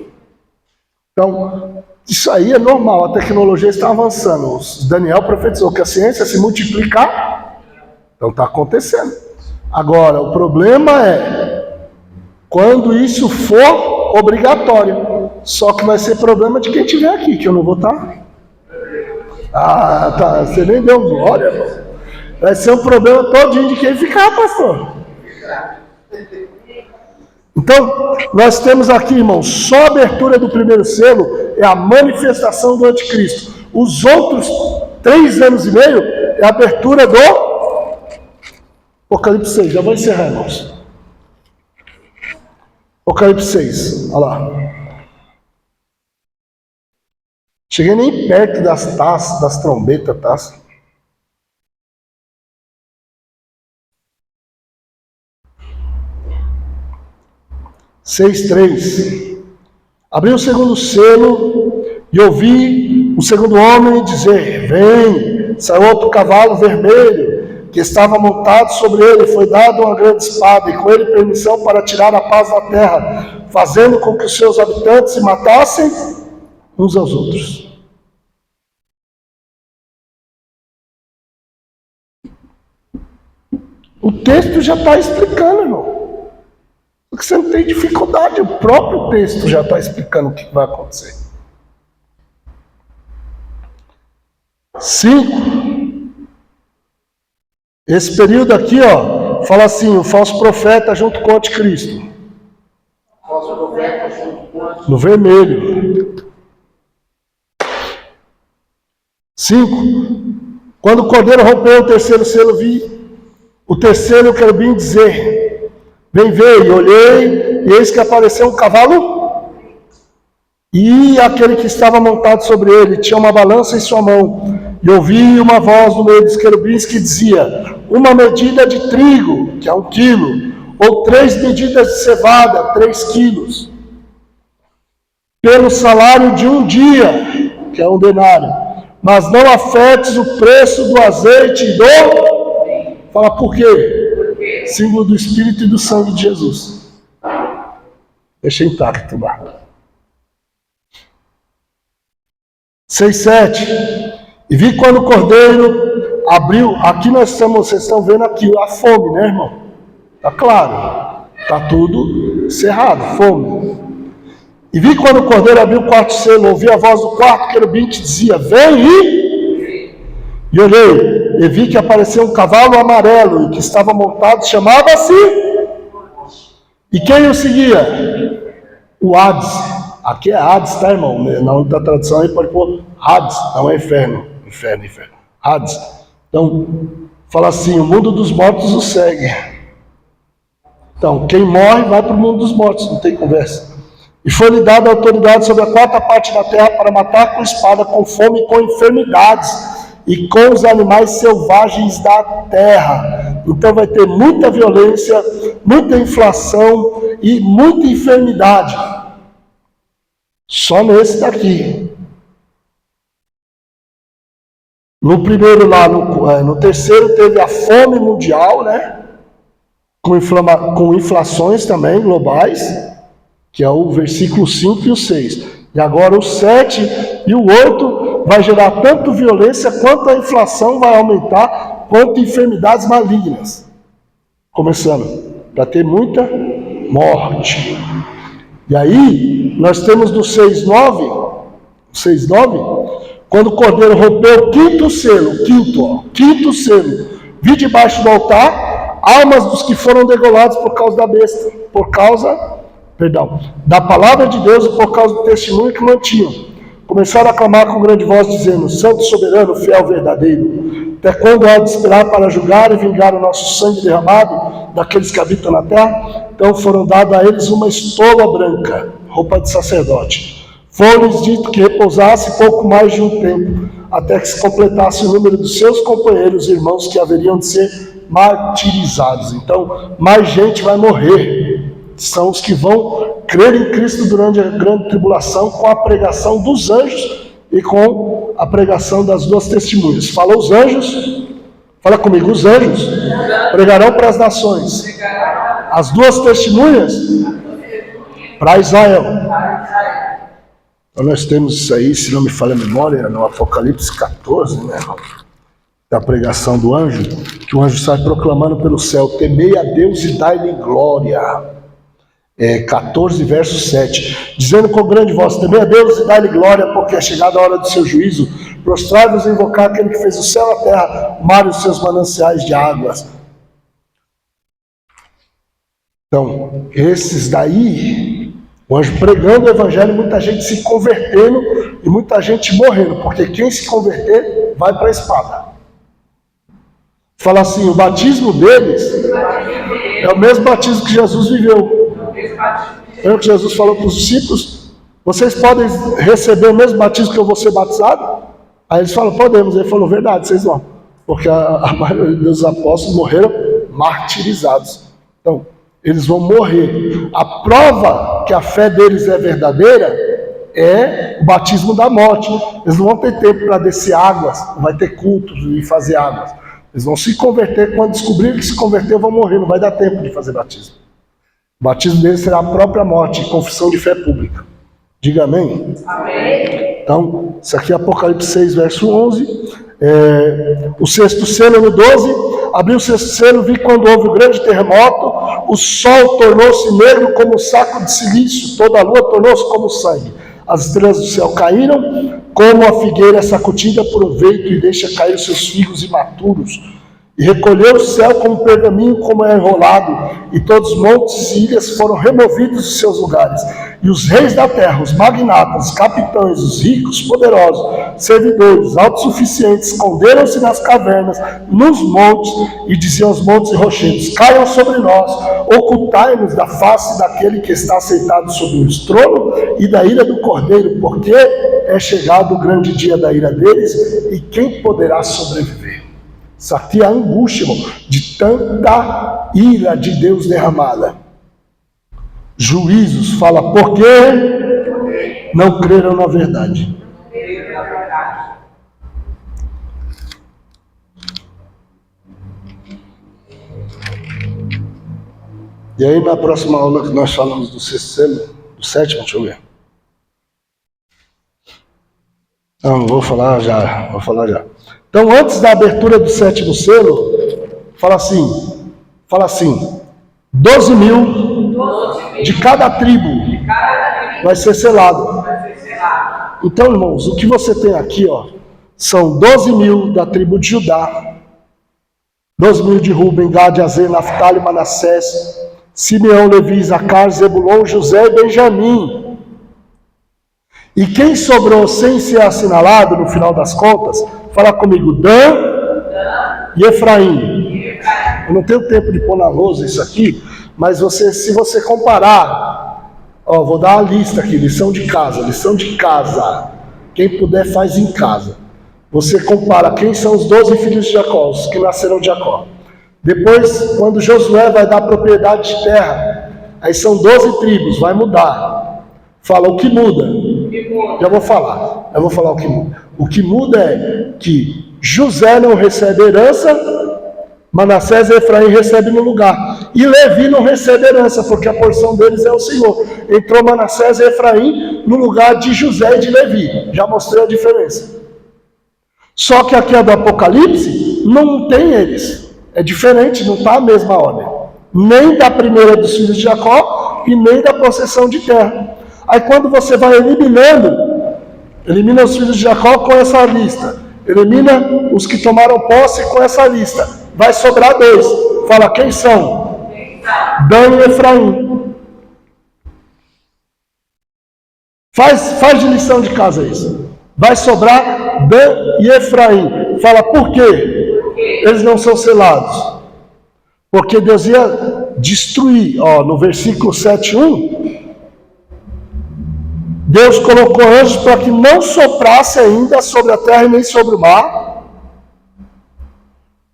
A: Então, isso aí é normal, a tecnologia está avançando. Daniel profetizou que a ciência se multiplicar, então está acontecendo. Agora, o problema é quando isso for obrigatório. Só que vai ser problema de quem estiver aqui, que eu não vou estar. Ah, tá, você nem deu glória, irmão. Vai ser um problema todinho de quem ficar, pastor. Então, nós temos aqui, irmãos, só a abertura do primeiro selo é a manifestação do anticristo. Os outros 3 anos e meio é a abertura do Apocalipse 6. Já vou encerrar, irmãos. Apocalipse 6, olha lá. Cheguei nem perto das taças, das trombetas, taças. Seis, 3. Abri o segundo selo e ouvi o segundo homem dizer: vem. Saiu outro cavalo vermelho que estava montado sobre ele. Foi dado uma grande espada e com ele permissão para tirar a paz da terra, fazendo com que os seus habitantes se matassem uns aos outros. O texto já está explicando, irmão. Porque você não tem dificuldade, o próprio texto já está explicando o que vai acontecer. 5. Esse período aqui, ó, fala assim, o falso profeta junto com o anticristo.
C: Falso profeta junto com o anticristo.
A: No vermelho. 5. Quando o cordeiro rompeu o terceiro selo, vi o terceiro querubim dizer: vem ver. E olhei, e eis que apareceu um cavalo, e aquele que estava montado sobre ele tinha uma balança em sua mão. E ouvi uma voz no meio dos querubins que dizia: uma medida de trigo, que é 1 quilo, ou 3 medidas de cevada, 3 quilos, pelo salário de um dia, que é 1 denário. Mas não afetes o preço do azeite e do... Fala por quê? Símbolo do Espírito e do sangue de Jesus. Deixa intacto lá. 6, 7. E vi quando o cordeiro abriu. Aqui vocês estão vendo aqui a fome, né, irmão? Tá claro. Tá tudo cerrado, fome. E vi quando o cordeiro abriu o quarto selo, ouvi a voz do quarto querubim que dizia: vem e olhei, e vi que apareceu um cavalo amarelo, e que estava montado, chamava-se, e quem o seguia? O Hades. Aqui é Hades, tá, irmão? Na outra tradução aí pode pôr Hades, não é inferno. Inferno. Hades. Então, fala assim: o mundo dos mortos o segue. Então, quem morre vai para o mundo dos mortos, não tem conversa. E foi-lhe dada autoridade sobre a 4ª parte da terra para matar com espada, com fome, com enfermidades e com os animais selvagens da terra. Então vai ter muita violência, muita inflação e muita enfermidade. Só nesse daqui. No primeiro lá, no terceiro teve a fome mundial, né? Com inflações também globais, que é o versículo 5 e o 6. E agora o 7 e o 8 vai gerar tanto violência, quanto a inflação vai aumentar, quanto enfermidades malignas. Começando, para ter muita morte. E aí, nós temos do 6:9, quando o cordeiro rompeu o quinto selo, vi debaixo do altar almas dos que foram degolados por causa da besta, da palavra de Deus e por causa do testemunho que mantinham. Começaram a clamar com grande voz, dizendo: Santo, soberano, fiel, verdadeiro, Até quando há de esperar para julgar e vingar o nosso sangue derramado daqueles que habitam na terra? Então foram dadas a eles uma estola branca, roupa de sacerdote. Foi-lhes dito que repousasse pouco mais de um tempo, até que se completasse o número dos seus companheiros e irmãos que haveriam de ser martirizados. Então, mais gente vai morrer. São os que vão crer em Cristo durante a grande tribulação, com a pregação dos anjos e com a pregação das duas testemunhas. Fala os anjos, fala comigo, os anjos pregarão para as nações. As duas testemunhas para Israel. Então nós temos isso aí, se não me falha a memória, no Apocalipse 14, né? Da pregação do anjo, que o anjo sai proclamando pelo céu: temei a Deus e dai-lhe glória. 14, verso 7, dizendo com grande voz: temei a Deus e dai-lhe glória, porque é chegada a hora do seu juízo. Prostrai-vos e invocar aquele que fez o céu, a terra, o mar e os seus mananciais de águas. Então, esses daí, o anjo pregando o evangelho, muita gente se convertendo e muita gente morrendo, porque quem se converter vai para a espada. Fala assim, o batismo deles é o mesmo batismo que Jesus viveu. Lembra que Jesus falou para os discípulos: vocês podem receber o mesmo batismo que eu vou ser batizado? Aí eles falam: podemos. Ele falou: verdade, vocês vão. Porque a maioria dos apóstolos morreram martirizados. Então, eles vão morrer. A prova que a fé deles é verdadeira é o batismo da morte. Eles não vão ter tempo para descer águas, não vai ter cultos e fazer águas. Eles vão se converter. Quando descobrirem que se converter, vão morrer. Não vai dar tempo de fazer batismo. O batismo deles será a própria morte, confissão de fé pública. Diga amém. Amém. Então, isso aqui é Apocalipse 6, verso 11. O sexto selo, no 12. Abriu o sexto selo, vi quando houve o grande terremoto, o sol tornou-se negro como um saco de silício, toda a lua tornou-se como sangue. As estrelas do céu caíram, como a figueira sacudida por um vento e deixa cair os seus figos imaturos. E recolheu o céu como pergaminho, como é enrolado, e todos os montes e ilhas foram removidos dos seus lugares. E os reis da terra, os magnatas, os capitães, os ricos, poderosos, servidores, autossuficientes, esconderam-se nas cavernas, nos montes, e diziam aos montes e rochedos: caiam sobre nós, ocultai-nos da face daquele que está sentado sobre o trono e da ira do Cordeiro, porque é chegado o grande dia da ira deles, e quem poderá sobreviver? Isso aqui é a angústia, irmão, de tanta ira de Deus derramada. Juízos, fala, por que não creram na verdade? E aí na próxima aula que nós falamos do sexto selo, do sétimo, deixa eu ver. Não vou falar já, Então, antes da abertura do sétimo selo, fala assim, 12 mil de cada tribo vai ser selado. Então, irmãos, o que você tem aqui, são 12 mil da tribo de Judá, 12 mil de Ruben, Gade, Azer, Naftali, Manassés, Simeão, Levi, Isacar, Zebulon, José e Benjamim. E quem sobrou sem ser assinalado, no final das contas, fala comigo, Dan e Efraim. Eu não tenho tempo de pôr na lousa isso aqui, mas se você comparar, vou dar uma lista aqui, lição de casa. Quem puder faz em casa. Você compara quem são os 12 filhos de Jacó, os que nasceram de Jacó. Depois, quando Josué vai dar propriedade de terra, aí são 12 tribos, vai mudar. Fala o que muda. Eu vou falar o que muda. O que muda é que José não recebe herança, Manassés e Efraim recebem no lugar. E Levi não recebe herança, porque a porção deles é o Senhor. Entrou Manassés e Efraim no lugar de José e de Levi. Já mostrei a diferença. Só que aqui é do Apocalipse, não tem eles. É diferente, não está a mesma ordem. Nem da primeira dos filhos de Jacó e nem da possessão de terra. Aí quando você vai elimina os filhos de Jacó com essa lista. Elimina os que tomaram posse com essa lista. Vai sobrar 2. Fala, quem são? Dan e Efraim. Faz de lição de casa isso. Vai sobrar Dan e Efraim. Fala, por quê? eles não são selados? Porque Deus ia destruir, ó, no versículo 7:1, Deus colocou anjos para que não soprasse ainda sobre a terra e nem sobre o mar,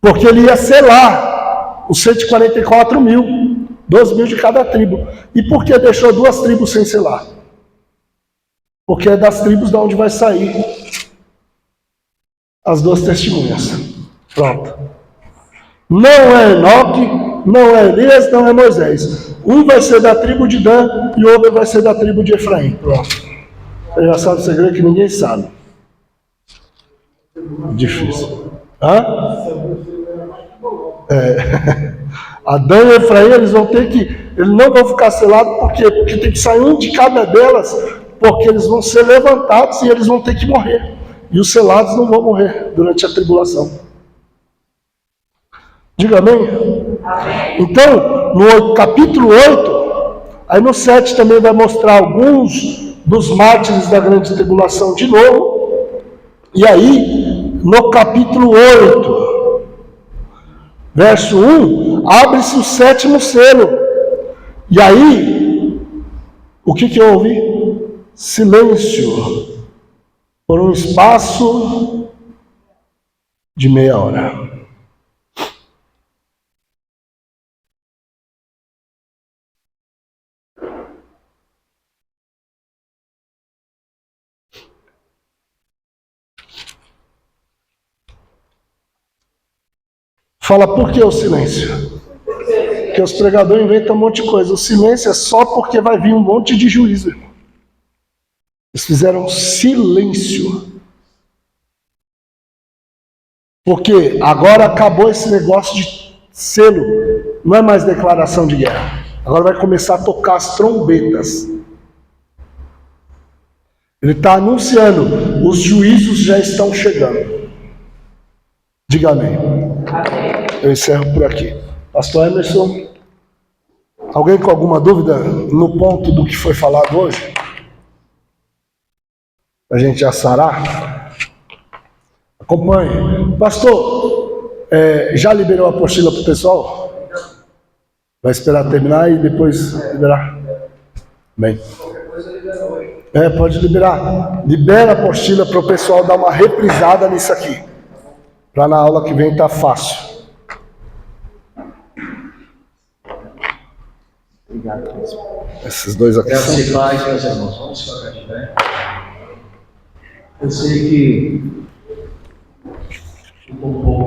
A: porque ele ia selar os 144 mil, 12 mil de cada tribo. E por que deixou 2 tribos sem selar? Porque é das tribos de onde vai sair as 2 testemunhas. Pronto. Não é Enoque, não é Elias, não é Moisés. Um vai ser da tribo de Dan e o outro vai ser da tribo de Efraim. Pronto. Você já sabe o segredo que ninguém sabe. Difícil. Hã? Adão e Efraim, eles vão ter que... Eles não vão ficar selados, por quê? Porque tem que sair um de cada delas, porque eles vão ser levantados e eles vão ter que morrer. E os selados não vão morrer durante a tribulação. Diga amém? Amém. Então, no capítulo 8, aí no 7 também vai mostrar alguns dos mártires da grande tribulação de novo. E aí, no capítulo 8, verso 1, abre-se o 7º selo. E aí, o que eu ouvi? Silêncio, por um espaço de meia hora. Fala, por que o silêncio? Porque os pregadores inventam um monte de coisa. O silêncio é só porque vai vir um monte de juízo. Eles fizeram silêncio. Porque agora acabou esse negócio de selo. Não é mais declaração de guerra. Agora vai começar a tocar as trombetas. Ele está anunciando, os juízos já estão chegando. Diga amém. Eu encerro por aqui. Pastor Emerson, alguém com alguma dúvida no ponto do que foi falado hoje? A gente já sarar? Acompanhe. Pastor, já liberou a apostila para o pessoal? Vai esperar terminar e depois liberar? Bem. Pode liberar. Libera a apostila para o pessoal dar uma reprisada nisso aqui. Para na aula que vem estar fácil.
D: Obrigado, Cristo.
A: Esses dois aqui
D: Graças e paz, meus irmãos. Vamos ficar de pé. Eu sei que